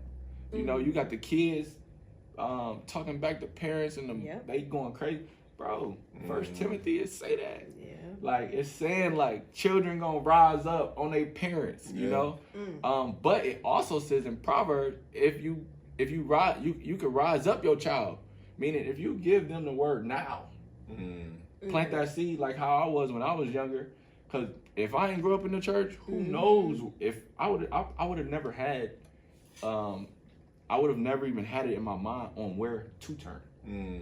You know, you got the kids talking back to parents and they going crazy. Bro, First Timothy is say that. Like it's saying like children gonna rise up on their parents, you know? But it also says in Proverbs, if you rise, you can rise up your child. Meaning if you give them the word now, plant that seed like how I was when I was younger. Cause if I ain't grew up in the church, who knows if I would have never had, I would have never even had it in my mind on where to turn.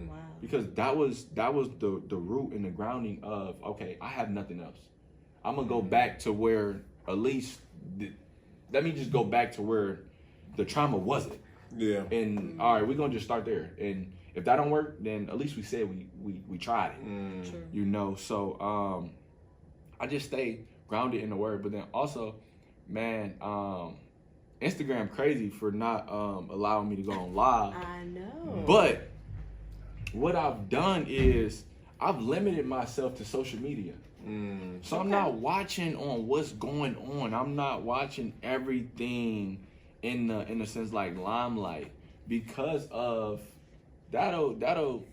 Wow. Because that was the root and the grounding of, okay, I have nothing else. I'm gonna go back to where at least let me just go back to where the trauma wasn't. Yeah. And all right, we're gonna just start there. And if that don't work, then at least we said we tried it. Sure. You know, so I just stay grounded in the word. But then also, man, Instagram crazy for not allowing me to go on live. I know. But what I've done is I've limited myself to social media. So I'm not watching on what's going on. I'm not watching everything in the sense like limelight, because of that'll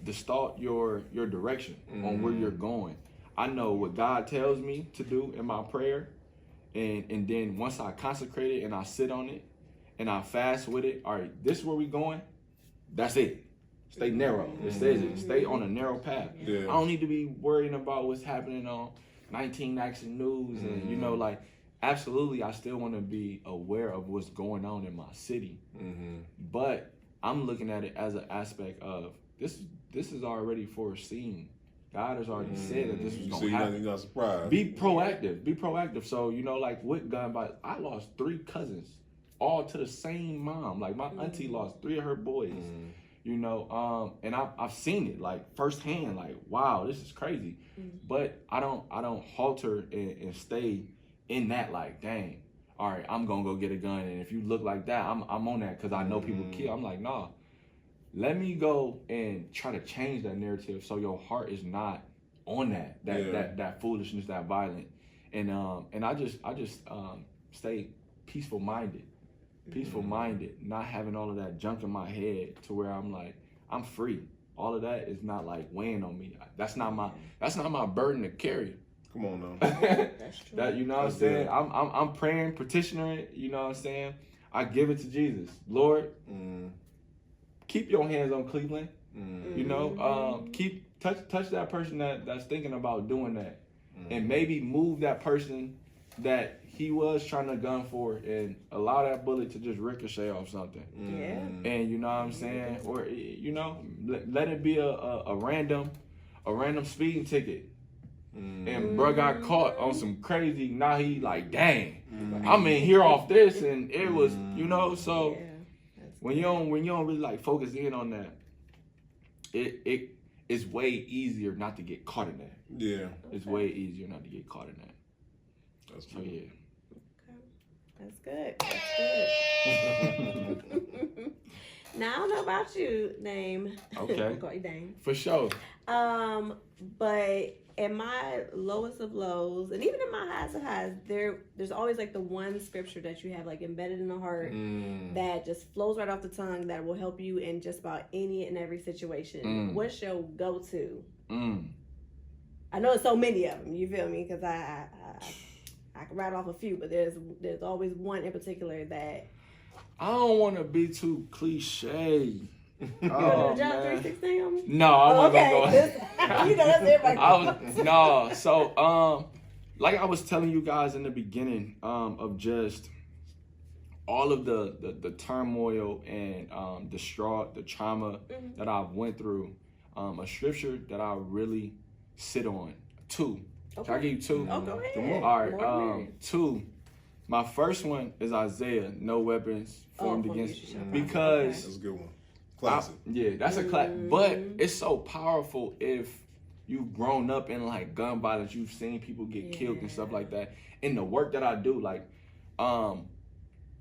distort your direction on where you're going. I know what God tells me to do in my prayer, and then once I consecrate it and I sit on it and I fast with it, all right, this is where we going. That's it. Stay narrow. It says it. Stay on a narrow path. Yeah. I don't need to be worrying about what's happening on 19 Action News and, you know, like, absolutely, I still want to be aware of what's going on in my city. But I'm looking at it as an aspect of this is already foreseen. God has already said that this was going to happen. You're not surprised. Be proactive. Be proactive. So, you know, like with gun violence, I lost 3 cousins, all to the same mom. Like my auntie lost 3 of her boys. You know, and I've seen it like firsthand. Like, wow, this is crazy. But I don't halter and stay in that. Like, dang, all right, I'm gonna go get a gun, and if you look like that, I'm on that because I know people kill. I'm like, nah, let me go and try to change that narrative so your heart is not on that foolishness, that violent, and I just stay peaceful minded, not having all of that junk in my head to where I'm like, I'm free. All of that is not like weighing on me. That's not my burden to carry. Come on now. That's true. That, you know what I'm saying? I'm praying, petitioning it, you know what I'm saying? I give it to Jesus. Lord, keep your hands on Cleveland. You know, keep touch that person that's thinking about doing that. And maybe move that person that he was trying to gun for and allow that bullet to just ricochet off something. Yeah. And you know what I'm saying? Or, you know, let it be a random speeding ticket. And bro got caught on some crazy, now he like, dang, I'm in here off this, and it was, you know, so when you don't really like focus in on that, it is way easier not to get caught in that. Yeah. It's way easier not to get caught in that. That's So yeah. That's good. That's good. Now, I don't know about you, Dame. Okay. I'll call you Dame. For sure. But in my lowest of lows, and even in my highest of highs, there's always like the one scripture that you have like embedded in the heart that just flows right off the tongue that will help you in just about any and every situation. What's your go-to? I know there's so many of them. You feel me? Because I can rattle off a few, but there's always one in particular that. I don't want to be too cliche. You gonna do John 3:16 on me? No, I wasn't gonna go. You know that's everybody. So like I was telling you guys in the beginning, of just all of the turmoil and the trauma that I've went through, a scripture that I really sit on. 2. Okay. Can I give you 2? Oh, go ahead. Come on. All right, 2. My first one is Isaiah, no weapons formed against you. Because that's a good one. Classic. That's a class. But it's so powerful if you've grown up in like gun violence, you've seen people get killed and stuff like that. In the work that I do, like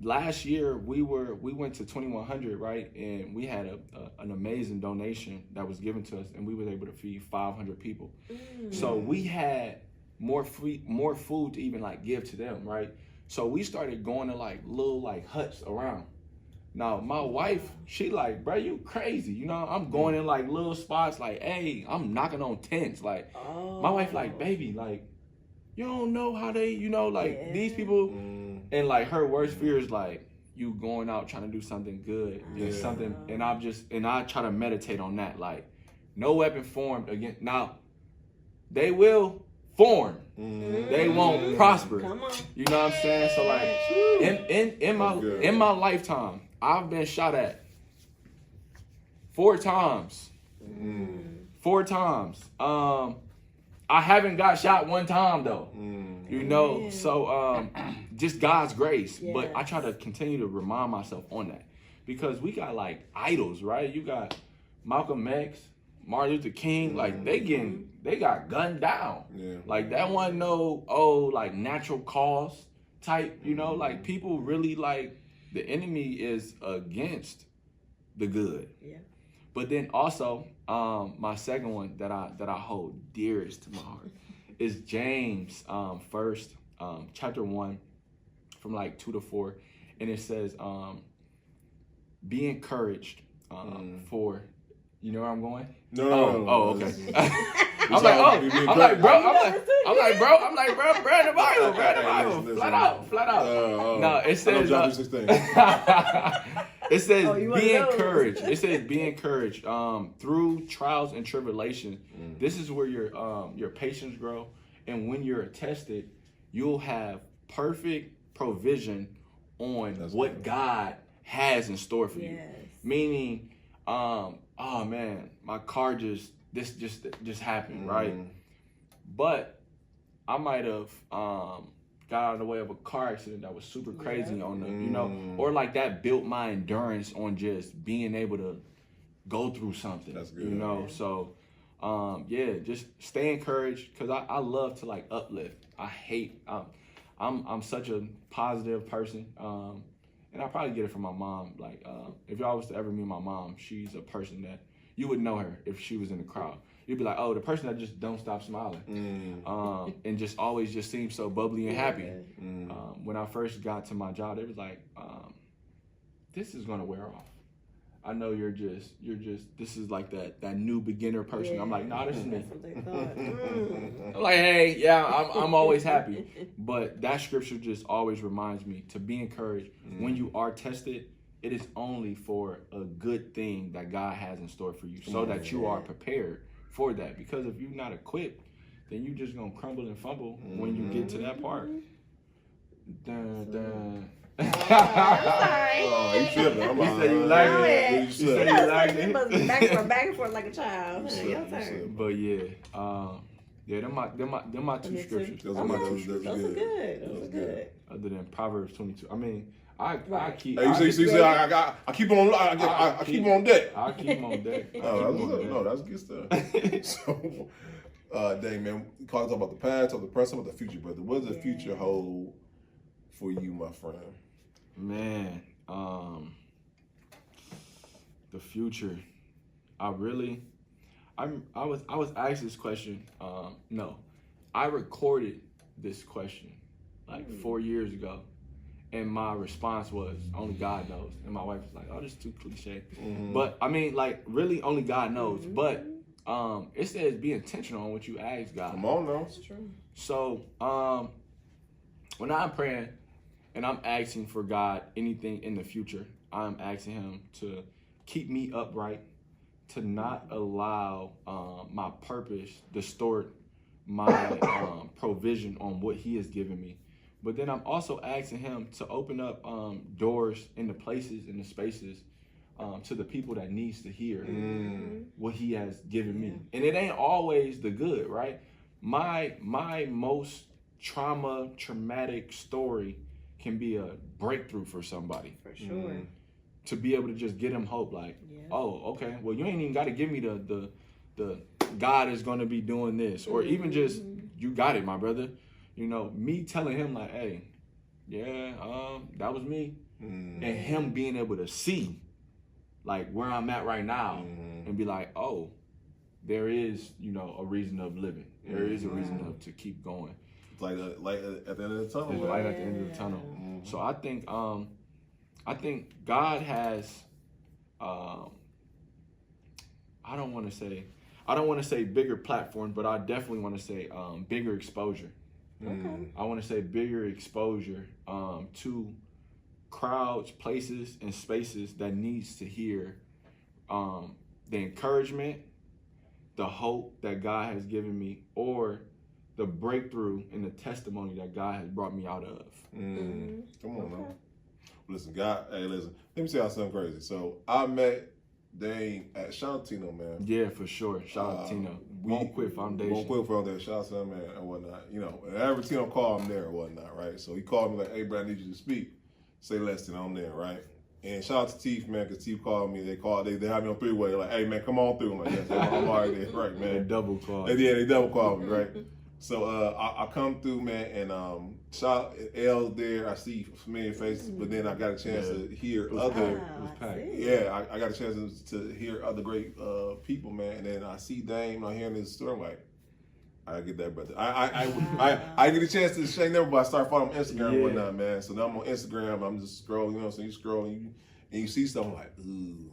last year we went to 2100, right? And we had an amazing donation that was given to us, and we were able to feed 500 people. So we had more food to even like give to them, right? So we started going to like little like huts around. Now my wife, she like, bro, you crazy? You know, I'm going in like little spots, like, hey, I'm knocking on tents. Like, my wife like, baby, like, you don't know how they, you know, like these people, and like her worst fear is like you going out trying to do something good, and something, and I try to meditate on that, like, no weapon formed against. Now, they will form. They won't prosper. Come on. You know what I'm saying? So like in my lifetime, I've been shot at 4 times. 4 times. I haven't got shot 1 time though. You know, so just God's grace. Yes. But I try to continue to remind myself on that. Because we got like idols, right? You got Malcolm X, Martin Luther King, like they got gunned down. Like that wasn't no like natural cause type, you know, like people really like the enemy is against the good. But then also, my second one that I hold dearest to my heart is James first, chapter 1, from like 2 to 4, and it says, be encouraged, for You know where I'm going? No. Oh, okay. I'm like, bro, in the Bible, flat out. No, it says, it says, be encouraged. It says, be encouraged. Through trials and tribulations, this is where your patience grow, and when you're tested, you'll have perfect provision on what God has in store for you. Meaning, oh man, my car just happened, right? But I might have got out of the way of a car accident that was super crazy on the, you know, or like that built my endurance on just being able to go through something. That's good. You know, so just stay encouraged, because I love to like uplift. I'm such a positive person. And I probably get it from my mom. Like, if y'all was to ever meet my mom, she's a person that you would know her if she was in the crowd. You'd be like, oh, the person that just don't stop smiling, and just always just seems so bubbly and happy. When I first got to my job, they was like, this is gonna wear off. I know you're just. This is like that new beginner person. Yeah. I'm like, nah, this is me. That's what they thought. I'm like, hey, yeah, I'm always happy. But that scripture just always reminds me to be encouraged. When you are tested, it is only for a good thing that God has in store for you, so that you are prepared for that. Because if you're not equipped, then you're just gonna crumble and fumble when you get to that part. Dun, dun. Sorry. Oh, you tripping. I'm like, you say you like it. You say you like it. You must be back and forth like a child. Your turn. But yeah, them my two scriptures. Those are my two scriptures. Those are good. Other than Proverbs 22. I mean, I keep. Hey, you say I keep on. I keep on deck. I keep on deck. No, that's good stuff. So, dang man, talk about the past, talk about the present, about the future, brother. What does the future hold for you, my friend? Man, the future. I was asked this question. No, I recorded this question like 4 years ago, and my response was, "Only God knows." And my wife was like, "Oh, this is too cliche." But I mean, like, really, only God knows. But it says be intentional on what you ask God. Come on now. That's true. So when I'm praying and I'm asking for God anything in the future, I'm asking Him to keep me upright, to not allow my purpose distort my provision on what He has given me. But then I'm also asking Him to open up doors in the places, in the spaces, to the people that needs to hear what He has given me. And it ain't always the good, right? My most traumatic story can be a breakthrough for somebody. For sure. To be able to just get them hope, like, oh, okay, well, you ain't even got to give me the God is going to be doing this, or even just, you got it, my brother. You know, me telling him like, hey, that was me. And him being able to see like where I'm at right now and be like, oh, there is, you know, a reason of living. There is a reason to keep going. It's like a light at the end of the tunnel. There's light at the end of the tunnel. So I think God has, I don't want to say bigger platforms, but I definitely want to say bigger exposure. Okay. I want to say bigger exposure to crowds, places, and spaces that needs to hear the encouragement, the hope that God has given me, or the breakthrough and the testimony that God has brought me out of. Come on, man. Listen, God, listen. Let me tell y'all something crazy. So I met Dane at Shantino, man. Yeah, for sure. Shout out Tino. Won't Quit Foundation. Won't Quit Foundation. Shout out to that man and whatnot. You know, and every Tino called him there and whatnot, right? So he called me like, hey, bro, I need you to speak. Say less than I'm there, right? And shout out to Teef, man, because Teef called me. They had me on three-way. Like, hey, man, come on through. I'm like, yes, I'm already there. Right, man. They double called. They double called me, right? So I come through, man, and shout L's there. I see familiar faces, but then I got a chance to hear other. It was packed. Yeah, I got a chance to hear other great people, man. And then I see Dame. I'm hearing this story. I'm like, I get that, brother. I get a chance to shake them, but I start following Instagram and whatnot, man. So now I'm on Instagram. I'm just scrolling, you know. So you scroll and you see something like, ooh,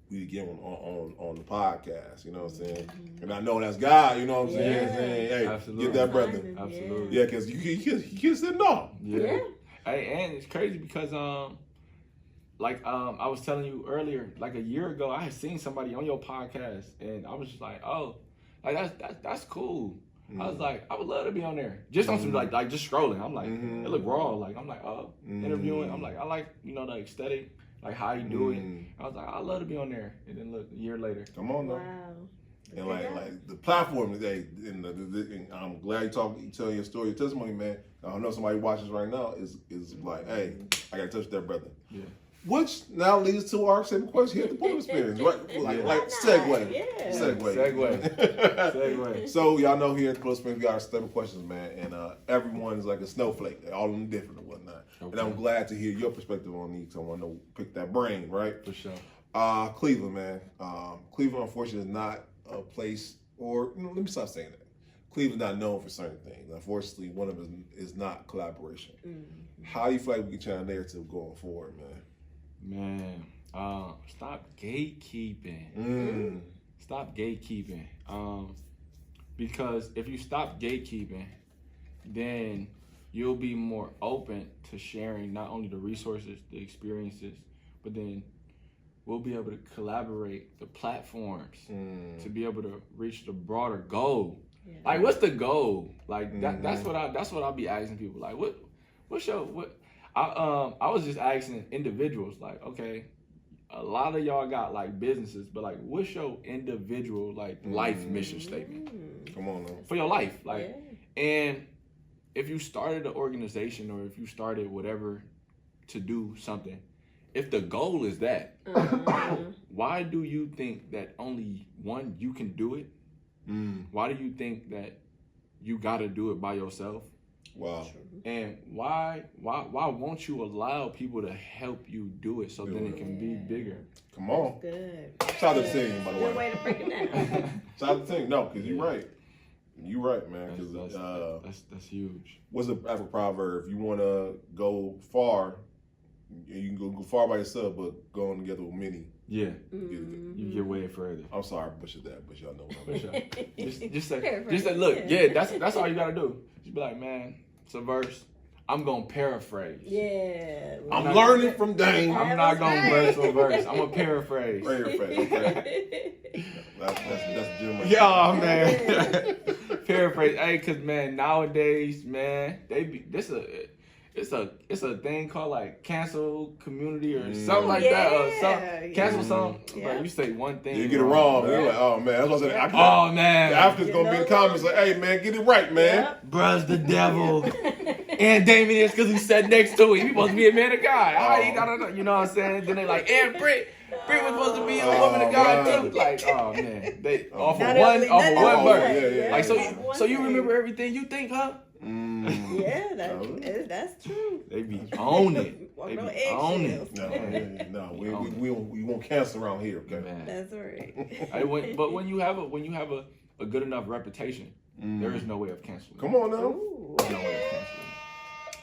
we get on the podcast. You know what I'm saying? And I know that's God. You know what I'm saying? Hey, absolutely. get that brother. Absolutely. Yeah, because he said no. Yeah. Hey, and it's crazy because I was telling you earlier, like a year ago, I had seen somebody on your podcast, and I was just like, oh, like that's cool. I was like, I would love to be on there, just on some like just scrolling. I'm like, it look raw. Like I'm like, oh, interviewing. I'm like, I like the aesthetic, like how you do it. I was like, I love to be on there, and then look, a year later, come on now. Wow. And like the platform today, and I'm glad you telling your story, your testimony, man. I know somebody watches right now is like, hey, I gotta touch that brother. Yeah. Which now leads to our second question here at the Pool Experience, right? Like segue. Yeah. Segue. So y'all know here at the Pool Experience we got our 7 questions, man, and everyone is like a snowflake. They're all different and whatnot. Okay. And I'm glad to hear your perspective on these. I want to pick that brain, right? For sure. Cleveland, man. Cleveland, unfortunately, is not a place, or let me stop saying that. Cleveland's not known for certain things. Unfortunately, one of them is not collaboration. How do you feel like we can change our narrative going forward, man? Man, stop gatekeeping. Stop gatekeeping. Because if you stop gatekeeping, then you'll be more open to sharing not only the resources, the experiences, but then we'll be able to collaborate the platforms to be able to reach the broader goal. Yeah. Like, what's the goal? Like that's what I'll be asking people. Like, what's your I was just asking individuals, like, okay, a lot of y'all got like businesses, but like, what's your individual like life mission statement? Come on, man. For your life, like, and if you started an organization or if you started whatever to do something, if the goal is that, why do you think that only one you can do it? Why do you think that you got to do it by yourself? Wow. And why won't you allow people to help you do it so then it can be bigger? Come on. That's good. Shout out to the team, by the way. Good way to break it down. Shout out to the team. No, because you're right. You're right, man. Because that's huge. What's a proverb? If you want to go far, you can go far by yourself, but going together with many. Yeah, you get way further. I'm sorry, I butchered that, but y'all know what I mean. Just say, look, yeah, that's all you gotta do. Just be like, man, it's a verse. I'm gonna paraphrase. Yeah, I'm learning from Dane. I'm not gonna verse for verse. I'm gonna paraphrase. Okay. That's Jim. Yeah, man. Paraphrase. Hey, cause man, nowadays, man, it's a thing called like cancel community or something like that. Or cancel something. But you say one thing. You get it wrong. You're like, oh man, that's what I said. Oh man. The Africans gonna be in the comments like, hey man, get it right, man. Bruh's the devil. And Damon is because he sat next to him. He supposed to be a man of God. You know what I'm saying? Then they like, and Britt was supposed to be a woman of God too. Like, oh man, they off of one verse. Like so you remember everything you think, huh? Yeah, that's true. They be on it. They be on it. No, we won't cancel around here, okay? Man. That's right. But when you have a good enough reputation, there is no way of canceling. Come on now. There's no way of canceling.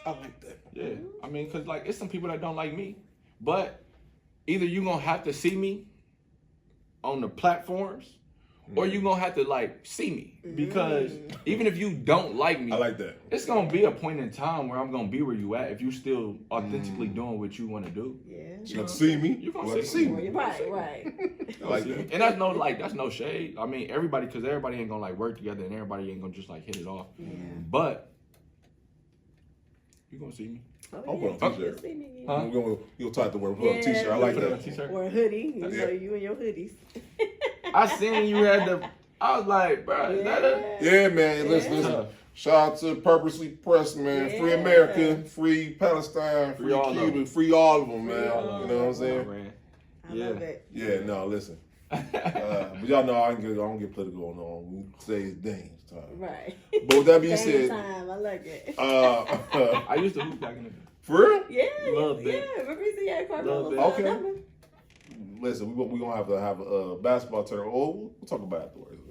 I like that. Yeah, I mean, cause like it's some people that don't like me, but either you gonna have to see me on the platforms, or you gonna have to like see me, because even if you don't like me, I like that. It's gonna be a point in time where I'm gonna be where you at if you still authentically doing what you want to do. Yeah, you gonna see me. You gonna see me. Right. I like that. And that's no shade. I mean, everybody ain't gonna like work together, and everybody ain't gonna just like hit it off. But you gonna see me. I'm going to t-shirt. Huh? You'll talk to wear a t-shirt. I like that. T-shirt. Or a hoodie. You know, you and your hoodies. I seen you had I was like, bro, is that a... Yeah, man. Listen. Shout out to Purposely Pressed, man. Free America, free Palestine, free Cuba, free all of them, man. You know what I'm saying? I love it. Yeah, no, listen. But y'all know I don't get political on. We say it's Dane's time. Right. But with that being said, time. I like it. I used to hoop back in the day. For real? Yeah. Love that. Yeah. Remember you see that Carmelo? Okay. Listen, we're gonna have a basketball tournament. Oh, we'll talk about it afterwards.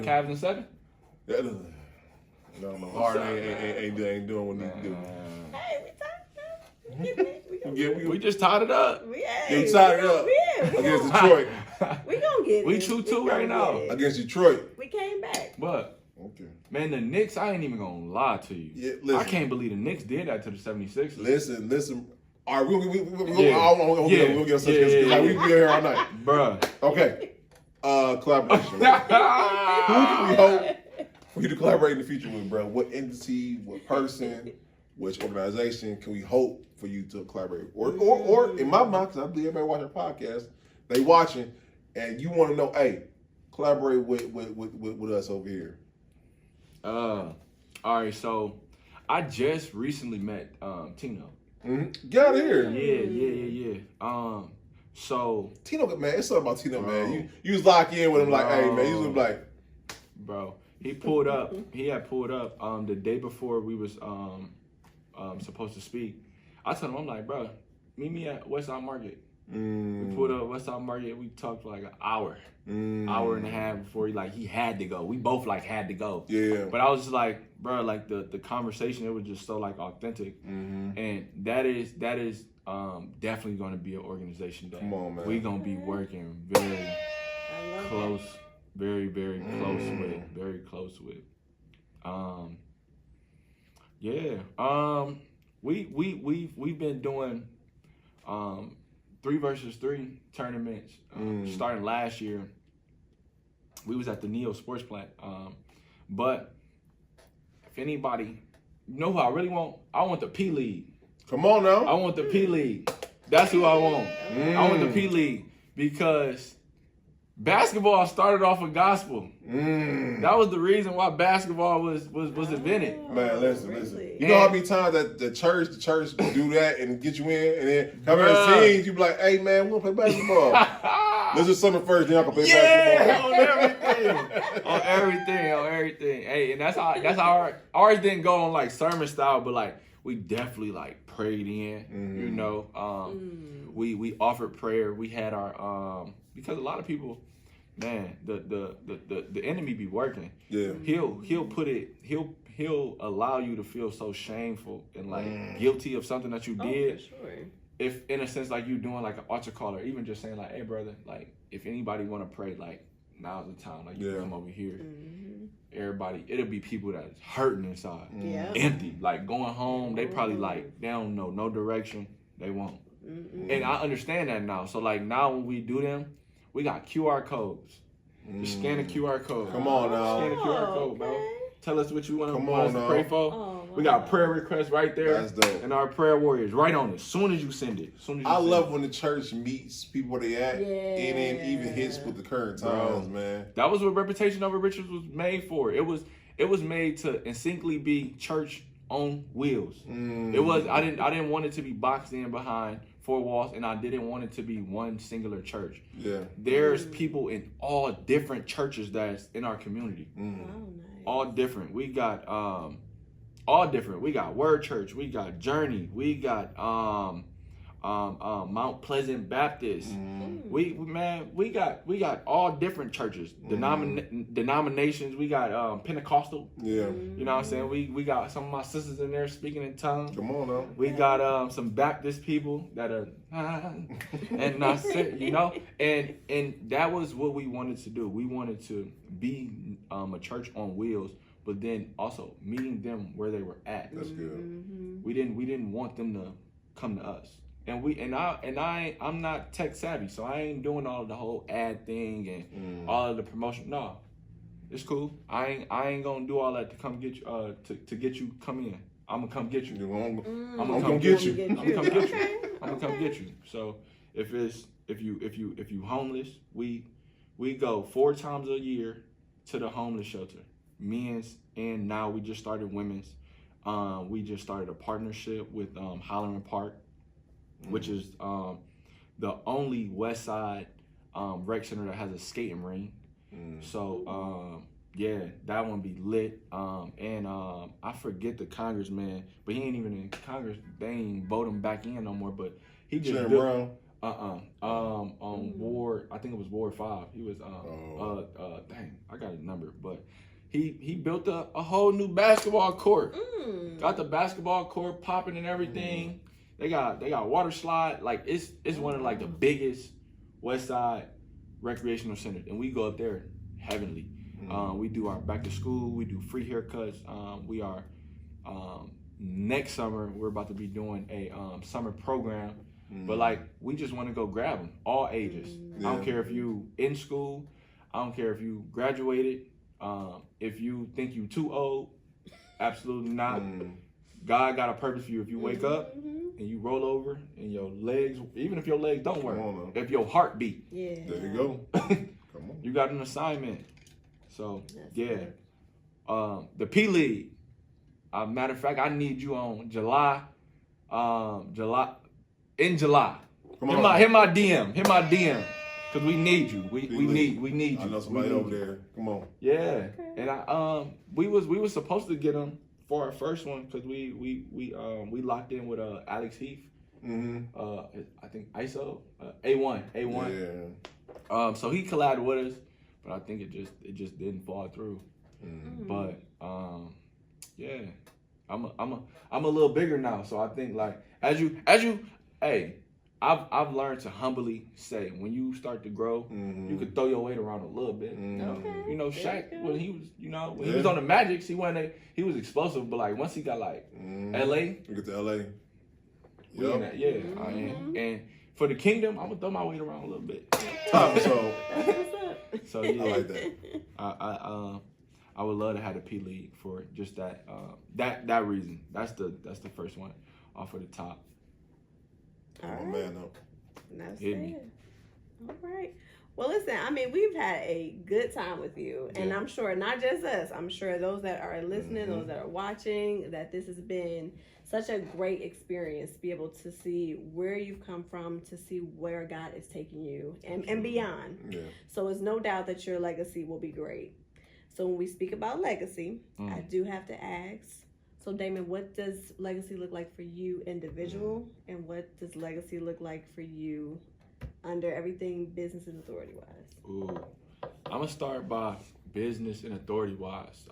Cavs in 7? Yeah, no. Harden ain't doing what he need to do. Hey, we talked. We just tied it up. You tied it up. Yeah, against Detroit. We gonna get it. We 2-2 right now. Against Detroit. We came back. But Okay. man, the Knicks, I ain't even gonna lie to you. Yeah, listen. I can't believe the Knicks did that to the 76ers. Listen. All right, we'll get on such like we be here all night. Bruh. Okay. Collaboration. Who do we hope for you to collaborate in the future with, bro? What entity, what person, which organization can we hope for you to collaborate? Or in my mind, because I believe everybody watching our podcast, they watching, and you want to know, hey, collaborate with us over here. All right, so I just recently met Tino. Mm-hmm. Get out of here. Yeah. So Tino, man, it's something about Tino, bro. Man. You was locked in with him, like, hey, man, you was like, bro, he pulled up. He had pulled up the day before we was supposed to speak. I told him, I'm like, bro, meet me at Westside Market. We pulled up Westside Market. We talked for like an hour and a half before he had to go. We both had to go. Yeah. But I was just like, bro, like the conversation, it was just so authentic. And that is definitely going to be an organization that we're going to be working very close, very, very close with. We've been doing 3 versus 3 tournaments starting last year. We was at the Neo Sports Plant. But if anybody, you know who I really want? I want the P League. Come on now. I want the P League. That's who I want. I want the P League because basketball started off with gospel. That was the reason why basketball was invented. Man, listen. You know how many times that the church do that and get you in, and then come in and sing, you be like, hey man, we'll play basketball. Let's just summer first, then y'all can play basketball. on everything. Hey, and that's how ours didn't go on sermon style, but we definitely prayed in. You know, we offered prayer. We had our because a lot of people, man, the enemy be working. Yeah. He'll allow you to feel so shameful and guilty of something that you did. For sure. If in a sense you doing an altar call, or even just saying hey brother, if anybody want to pray, now's the time. You come over here. Everybody, it'll be people that's hurting inside, empty, going home. They probably they don't know no direction. They won't. And I understand that now. So now when we do them, we got QR codes. Just scan the QR code. Come on now. Scan the QR code, bro. Tell us what you want us to pray for. Oh, we got prayer requests right there. That's dope. And our prayer warriors right on it. As soon as you send it. I love when the church meets people where they at, and then even hits with the current times, man. That was what Reputation Over Riches was made for. It was made to instinctively be church on wheels. It was. I didn't want it to be boxed in behind 4 walls, and I didn't want it to be one singular church. Yeah. There's people in all different churches that's in our community. Oh, nice. All different. We got all different. We got Word Church. We got Journey. We got Mount Pleasant Baptist. We got all different churches, denominations. We got Pentecostal. Yeah. You know what I'm saying? We got some of my sisters in there speaking in tongues. Come on now. We got some Baptist people that are and not you know, and that was what we wanted to do. We wanted to be a church on wheels, but then also meeting them where they were at. That's good. We didn't want them to come to us. And I'm not tech savvy, so I ain't doing all of the whole ad thing and all of the promotion. No, it's cool. I ain't gonna do all that to come get you to get you come in. I'm gonna come get you. I'm gonna come get you. I'm gonna come get you. I'm gonna come get you. So if you homeless, we go 4 times a year to the homeless shelter, men's, and now we just started women's. We just started a partnership with Holleran Park, which is the only West Side rec center that has a skating ring. So yeah, that one be lit. And I forget the congressman, but he ain't even in Congress. They ain't vote him back in no more. But he just Sharon built, Brown. on Ward. I think it was Ward 5. He was dang, I got his number, but he built a whole new basketball court. Got the basketball court popping and everything. They got water slide. Like it's one of the biggest West Side Recreational Center, and we go up there heavenly. We do our back to school. We do free haircuts. We are next summer we're about to be doing a summer program, but like we just want to go grab them, all ages. I don't care if you in school. I don't care if you graduated. If you think you too old, absolutely not. God got a purpose for you. If you wake up and you roll over and your legs, even if your legs don't work, if your heart beat, there you go. Come on. You got an assignment. So the P League. Matter of fact, I need you on July. In July. Hit my DM. Cause we need you. We need you. I know somebody over there. Come on. Yeah, and we was supposed to get him for our first one because we locked in with Alex Heath. I think ISO A1. Yeah. So he collabed with us, but I think it just didn't fall through. But yeah, I'm a little bigger now, so I think like as you hey. I've learned to humbly say when you start to grow, you can throw your weight around a little bit. You know, Shaq when he was, when he was on the Magic, he was explosive, but like once he got like LA, you get to LA. And for the Kingdom, I'm gonna throw my weight around a little bit. So yeah, I like that. I would love to have the P League for just that that reason. That's the first one off of the top. All right. Man up. That's it. All right. Well, listen, I mean, we've had a good time with you, and I'm sure not just us. I'm sure those that are listening, those that are watching, that this has been such a great experience to be able to see where you've come from, to see where God is taking you, and beyond. Yeah. So it's no doubt that your legacy will be great. So when we speak about legacy, I do have to ask, so Damon, what does legacy look like for you individual, and what does legacy look like for you under everything business and authority wise? Ooh, I'm gonna start by business and authority wise.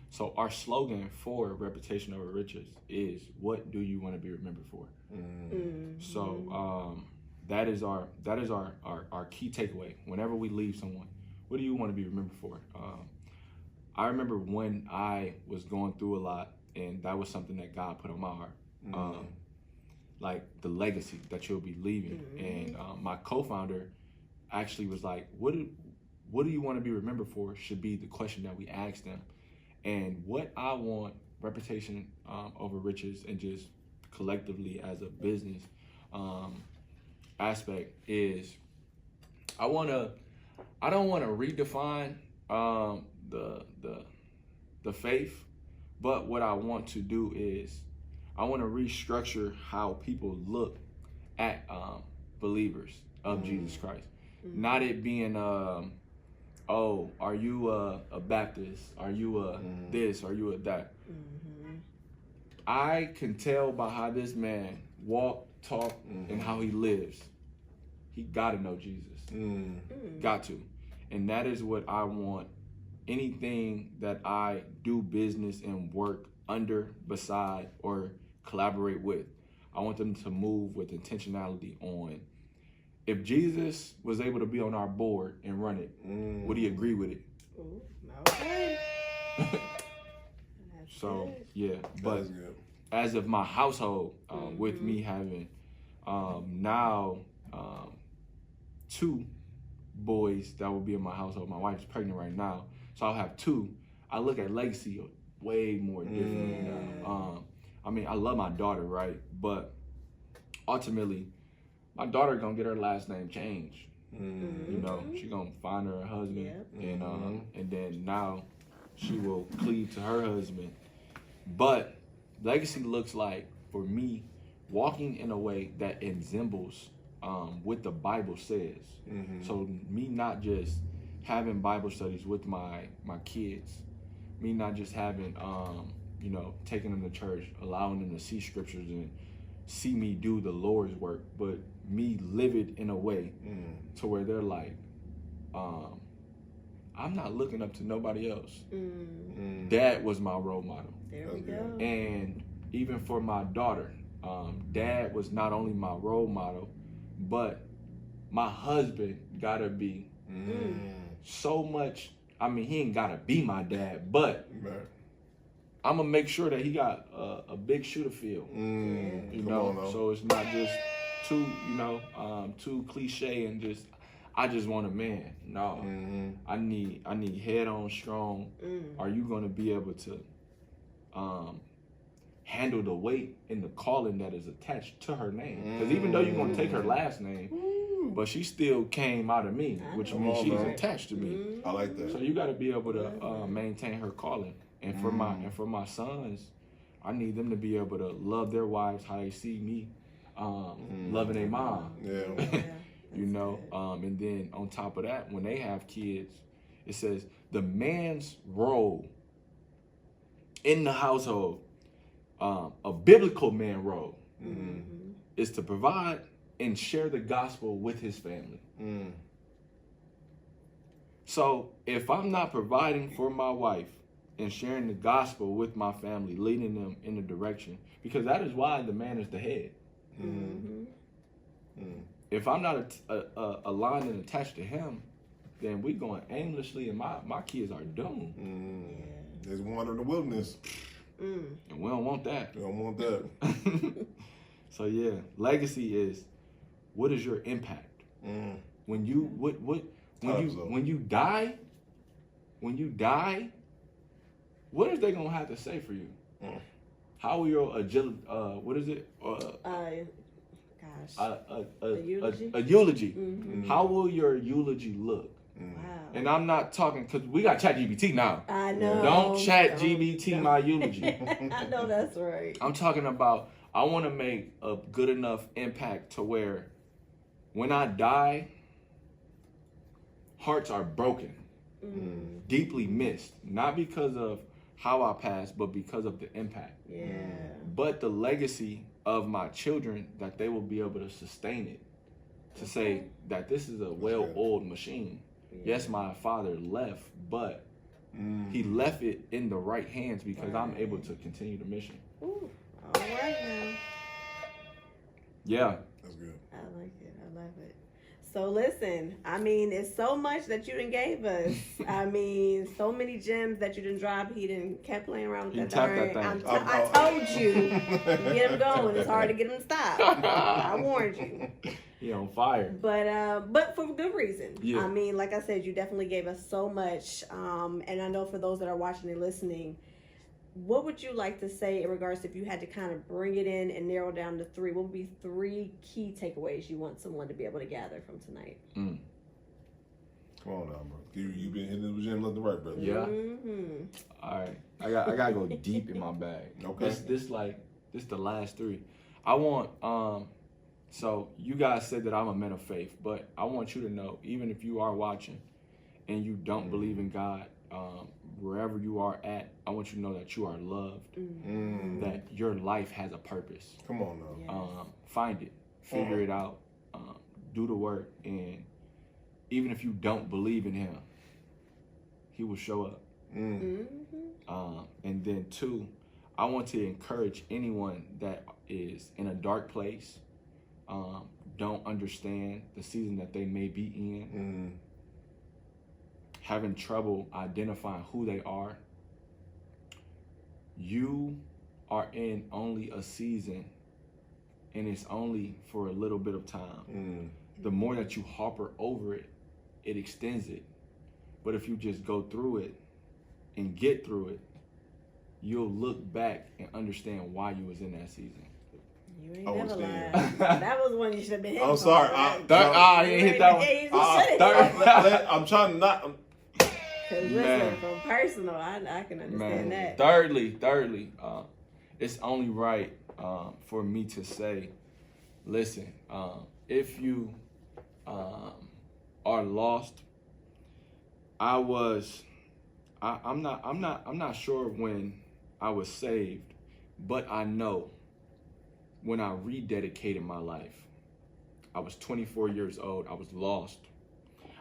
So our slogan for Reputation Over Riches is, what do you want to be remembered for? So that is our key takeaway. Whenever we leave someone, what do you want to be remembered for? I remember when I was going through a lot, and that was something that God put on my heart. Like the legacy that you'll be leaving. And my co-founder actually was like, what do you want to be remembered for should be the question that we asked them. And what I want Reputation Over Riches, and just collectively as a business aspect, is I don't want to redefine the faith, but what I want to do is I want to restructure how people look at believers of Jesus Christ. Not it being, oh, are you a Baptist? Are you a this? Are you a that? I can tell by how this man walk, talk, and how he lives. He got to know Jesus. Got to. And that is what I want anything that I do business and work under, beside, or collaborate with. I want them to move with intentionality on, if Jesus was able to be on our board and run it, would he agree with it? Ooh, okay. So, yeah, but as of my household, with me having now 2 boys that will be in my household. My wife's pregnant right now, so I'll have 2. I look at legacy way more differently now. I mean, I love my daughter, right? But ultimately, my daughter gonna get her last name changed. You know, she gonna find her a husband, and then now she will cleave to her husband. But legacy looks like, for me, walking in a way that resembles what the Bible says. So me not just having Bible studies with my kids, me not just having taking them to church, allowing them to see scriptures and see me do the Lord's work, but me live it in a way to where they're like, I'm not looking up to nobody else. Dad was my role model. There we go. And even for my daughter, Dad was not only my role model, but my husband gotta be so much. I mean, he ain't gotta be my dad, but I'm gonna make sure that he got a big shoe to fill. You know, so it's not just too, too cliche and just I just want a man. No, I need head on strong. Are you gonna be able to handle the weight and the calling that is attached to her name? Because even though you're gonna take her last name, but she still came out of me, which means she's attached to me. I like that. So you got to be able to maintain her calling. And for my sons, I need them to be able to love their wives how they see me loving their mom. You know, and then on top of that, when they have kids, it says the man's role in the household, a biblical man role, is to provide and share the gospel with his family. So if I'm not providing for my wife and sharing the gospel with my family, leading them in the direction, because that is why the man is the head. If I'm not aligned and attached to him, then we going aimlessly, and my kids are doomed. There's one in the wilderness. And we don't want that. We don't want that. So yeah, legacy is, what is your impact? When you when you die, what is they gonna have to say for you? How will your agility? What is it? A eulogy. How will your eulogy look? Wow. And I'm not talking, because we got ChatGPT now. I know. Don't ChatGPT my eulogy. I know that's right. I'm talking about, I want to make a good enough impact to where when I die, hearts are broken, deeply missed, not because of how I passed, but because of the impact. But the legacy of my children, that they will be able to sustain it, to say that this is a well-oiled machine. Yes, my father left, but he left it in the right hands because I'm able to continue the mission. Ooh, all right now. Yeah. That's good. I like it. I love it. So listen, I mean, it's so much that you done gave us. I mean, so many gems that you done dropped. He done kept playing around with that darn. I told you, get him going. It's hard to get him to stop. I warned you. He on fire. But for good reason. Yeah. I mean, like I said, you definitely gave us so much. And I know for those that are watching and listening, what would you like to say in regards to, if you had to kind of bring it in and narrow down to three, what would be three key takeaways you want someone to be able to gather from tonight? Come on now, bro. You've been hitting the gym left and right, brother. Yeah. All right. I gotta go deep in my bag. Okay. This the last three. I want so you guys said that I'm a man of faith, but I want you to know, even if you are watching and you don't believe in God, wherever you are at, I want you to know that you are loved, that your life has a purpose. Come on now. Find it, figure it out, do the work, and even if you don't believe in him, he will show up. And then two, I want to encourage anyone that is in a dark place, don't understand the season that they may be in, having trouble identifying who they are. You are in only a season, and it's only for a little bit of time. The more that you hopper over it, it extends it. But if you just go through it and get through it, you'll look back and understand why you was in that season. You ain't never lied. That was one you should have been hitting. I'm sorry. He ain't hit that one. I'm trying to not. Because listen, from personal, I can understand that. Thirdly, it's only right for me to say, listen, if you are lost, I'm not sure when I was saved, but I know when I rededicated my life. I was 24 years old. I was lost.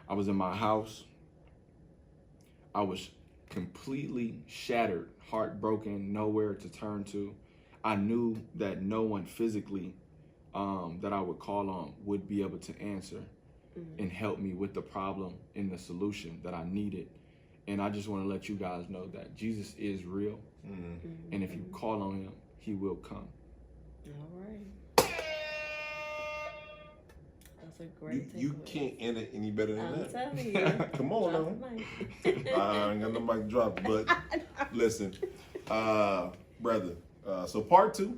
I was in my house. I was completely shattered, heartbroken, nowhere to turn to. I knew that no one physically that I would call on would be able to answer. and help me with the problem and the solution that I needed. And I just want to let you guys know that Jesus is real. And if you call on him, he will come. All right. That's a great You can't end it any better than I'm that. telling you. Come on Drop now. the mic. I ain't got no mic to drop, but listen, brother. So part 2,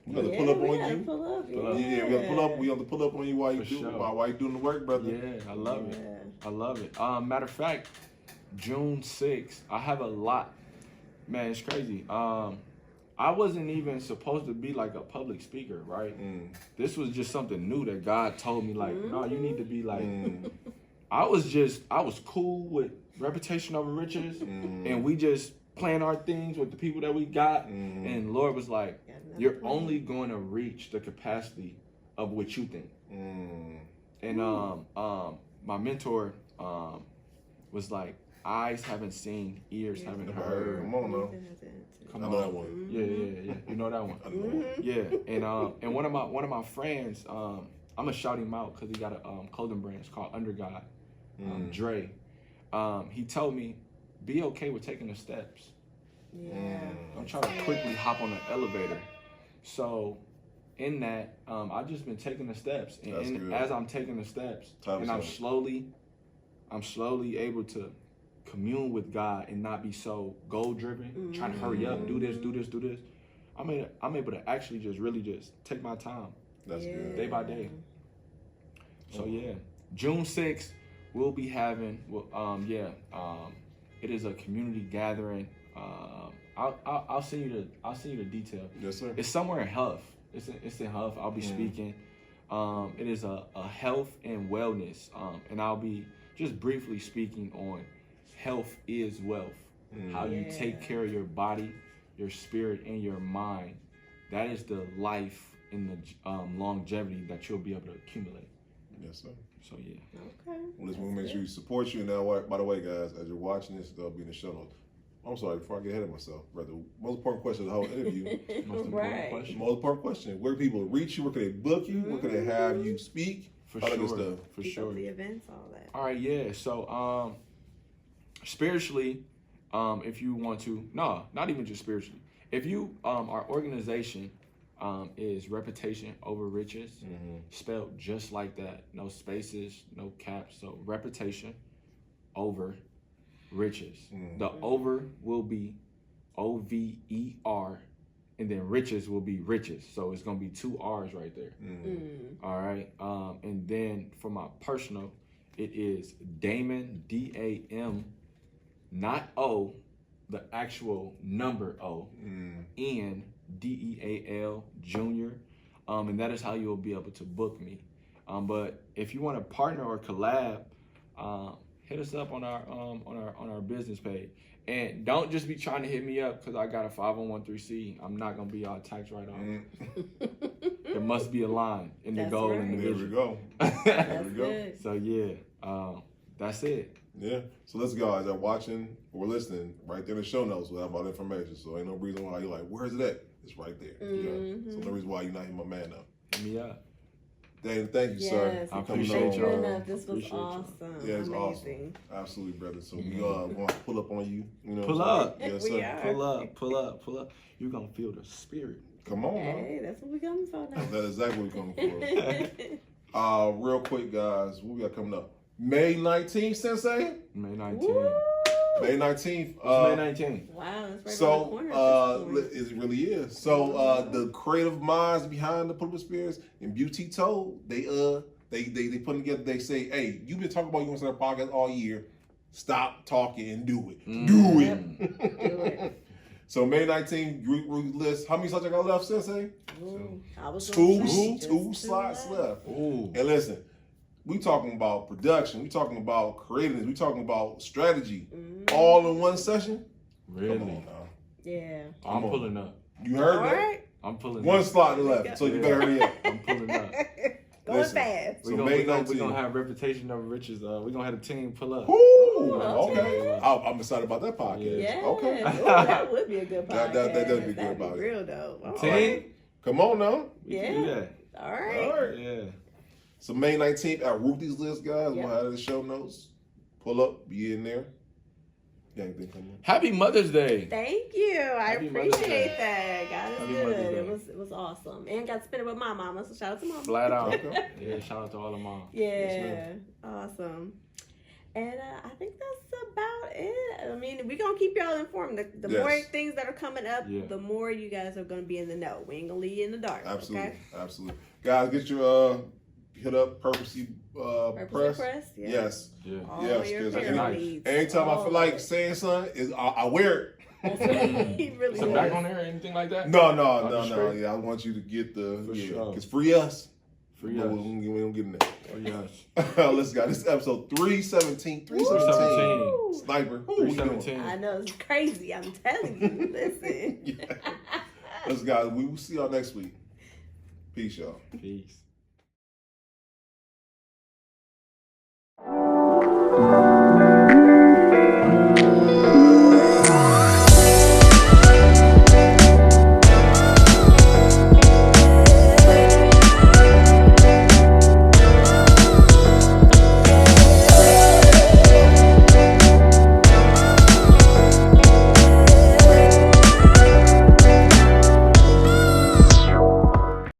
we got to pull up on you. Pull up, Yeah, we got to pull up. We got to pull up on you while you For do sure. while you doing the work, brother. Yeah, I love it. Yeah. I love it. Matter of fact, June 6th, I have a lot. Man, it's crazy. I wasn't even supposed to be like a public speaker, right? This was just something new that God told me, like, no, you need to be like, I was cool with reputation over riches, and we just plan our things with the people that we got, and Lord was like, you're only going to reach the capacity of what you think. And my mentor was like, eyes haven't seen, ears haven't heard. Come on now. Come I know on. that one. Yeah. You know that one. I know that one. Yeah, and one of my friends, I'm gonna shout him out because he got a clothing brand. It's called Under God. Dre. He told me, be okay with taking the steps. Yeah. I'm trying to quickly hop on the elevator. So in that, I've just been taking the steps, and as I'm taking the steps, and I'm slowly able to commune with God and not be so goal driven, trying to hurry up, do this. I'm able to actually just take my time. That's good. Day by day. So yeah, June 6th, we'll be having, it is a community gathering. I'll send you the detail. Yes, sir. It's somewhere in Huff. It's in Huff. I'll be speaking. It is a health and wellness, and I'll be just briefly speaking on health is wealth. How you take care of your body, your spirit, and your mind. That is the life and the longevity that you'll be able to accumulate. Yes, sir. Okay. So yeah. Well, listen, we'll make sure you support you. Now, by the way, guys, as you're watching this, they'll be in the show notes. I'm sorry, before I get ahead of myself, brother. Most important question of the whole interview. Most important question. Most important question. Where do people reach you? Where can they book you? Where can they have you speak? For all that good sure. stuff. For Keep sure. up the events, all that. All right, yeah. So, spiritually, if you want to, not even just spiritually. If you, our organization is Reputation Over Riches, spelled just like that. No spaces, no caps. So Reputation Over Riches. The over will be OVER, and then riches will be riches. So it's gonna be 2 R's right there. All right. And then for my personal, it is Damon, DAM, not O, the actual number O, and DEAL Junior. And that is how you will be able to book me. But if you want to partner or collab, hit us up on our business page. And don't just be trying to hit me up because I got a 501(c)(3). I'm not gonna be all tax write off. There must be a line in the goal and the There vision. we go. There we go. So yeah, that's it. Yeah. So let's go. As you're watching or listening, right there in the show notes, we'll have all the information. So ain't no reason why you're like, where's it at? It's right there. Yeah. So no reason why you're not hitting my man up. Hit me up. Damon, thank you, sir. I for coming appreciate on. y'all. Enough. This was Appreciate y'all. awesome. Yeah, it's amazing. awesome. Absolutely, brother. So we going to pull up on you. You know Pull what I'm up. saying? Yes, We sir. are. Pull up. You're gonna feel the spirit. Come on, Hey, that's what we coming for now. That's exactly what we're coming for. Real quick, guys, what we got coming up? May 19th, Sensei? May 19th. Woo! May 19th. May 19th. Wow, that's right So, around the corner at this point. it really is. So, the creative minds behind the Political Spirits and Beauty Told, they put together, they say, hey, you've been talking about you want to start a podcast all year. Stop talking and do it. Do it. Do it. So, May 19th, group list. How many slots I got left, Sensei? Ooh, I was Two gonna say, two just slots two left. Ooh. And listen, we talking about production. We talking about creativeness. We talking about strategy. All in one session? Really? Come on now. Yeah. I'm pulling up. You heard All that? right. I'm pulling One up. slot left, so you better hurry up. I'm pulling up. Going Listen. fast. So May We're 19th. gonna have Reputation Over Riches. We're gonna have a team pull up. Ooh, okay. okay. I'm excited about that podcast. Yeah. Okay. Ooh, that would be a good podcast. That does be good That'd about it. real dope. All Team? right. Come on now. We Yeah. can do that. All right. All right. Yeah. So May 19th at Ruthie's List, guys. Yep. We'll have the show notes. Pull up, be in there. You got anything coming up? Happy Mother's Day. Thank you. I Happy Mother's appreciate Day. that. God is Happy Mother's good. Day. It was awesome. And got to spend it with my mama. So shout out to mama. Flat out. Okay. Yeah, shout out to all the moms. Yeah. Awesome. And I think that's about it. I mean, we're going to keep y'all informed. The Yes. more things that are coming up, Yeah. the more you guys are going to be in the know. We ain't going to leave you in the dark. Absolutely. Okay? Absolutely. Guys, get your hit up Purposely Purposely Press? Yeah. Yes. Yeah. All Yes, your 'cause apparel nice. needs. Anytime I All feel of like it. saying something, I wear it. That's right. He really Some is. back on there or anything like that? No. straight? Yeah, I want you to get the For sure. It's free us. Free But us. we don't get in there. Free us. Let's go. This is episode 317. 317. Sniper. Who we doing? 317. I know, it's crazy. I'm telling you. Listen. Yeah. Let's go. We will see y'all next week. Peace, y'all. Peace.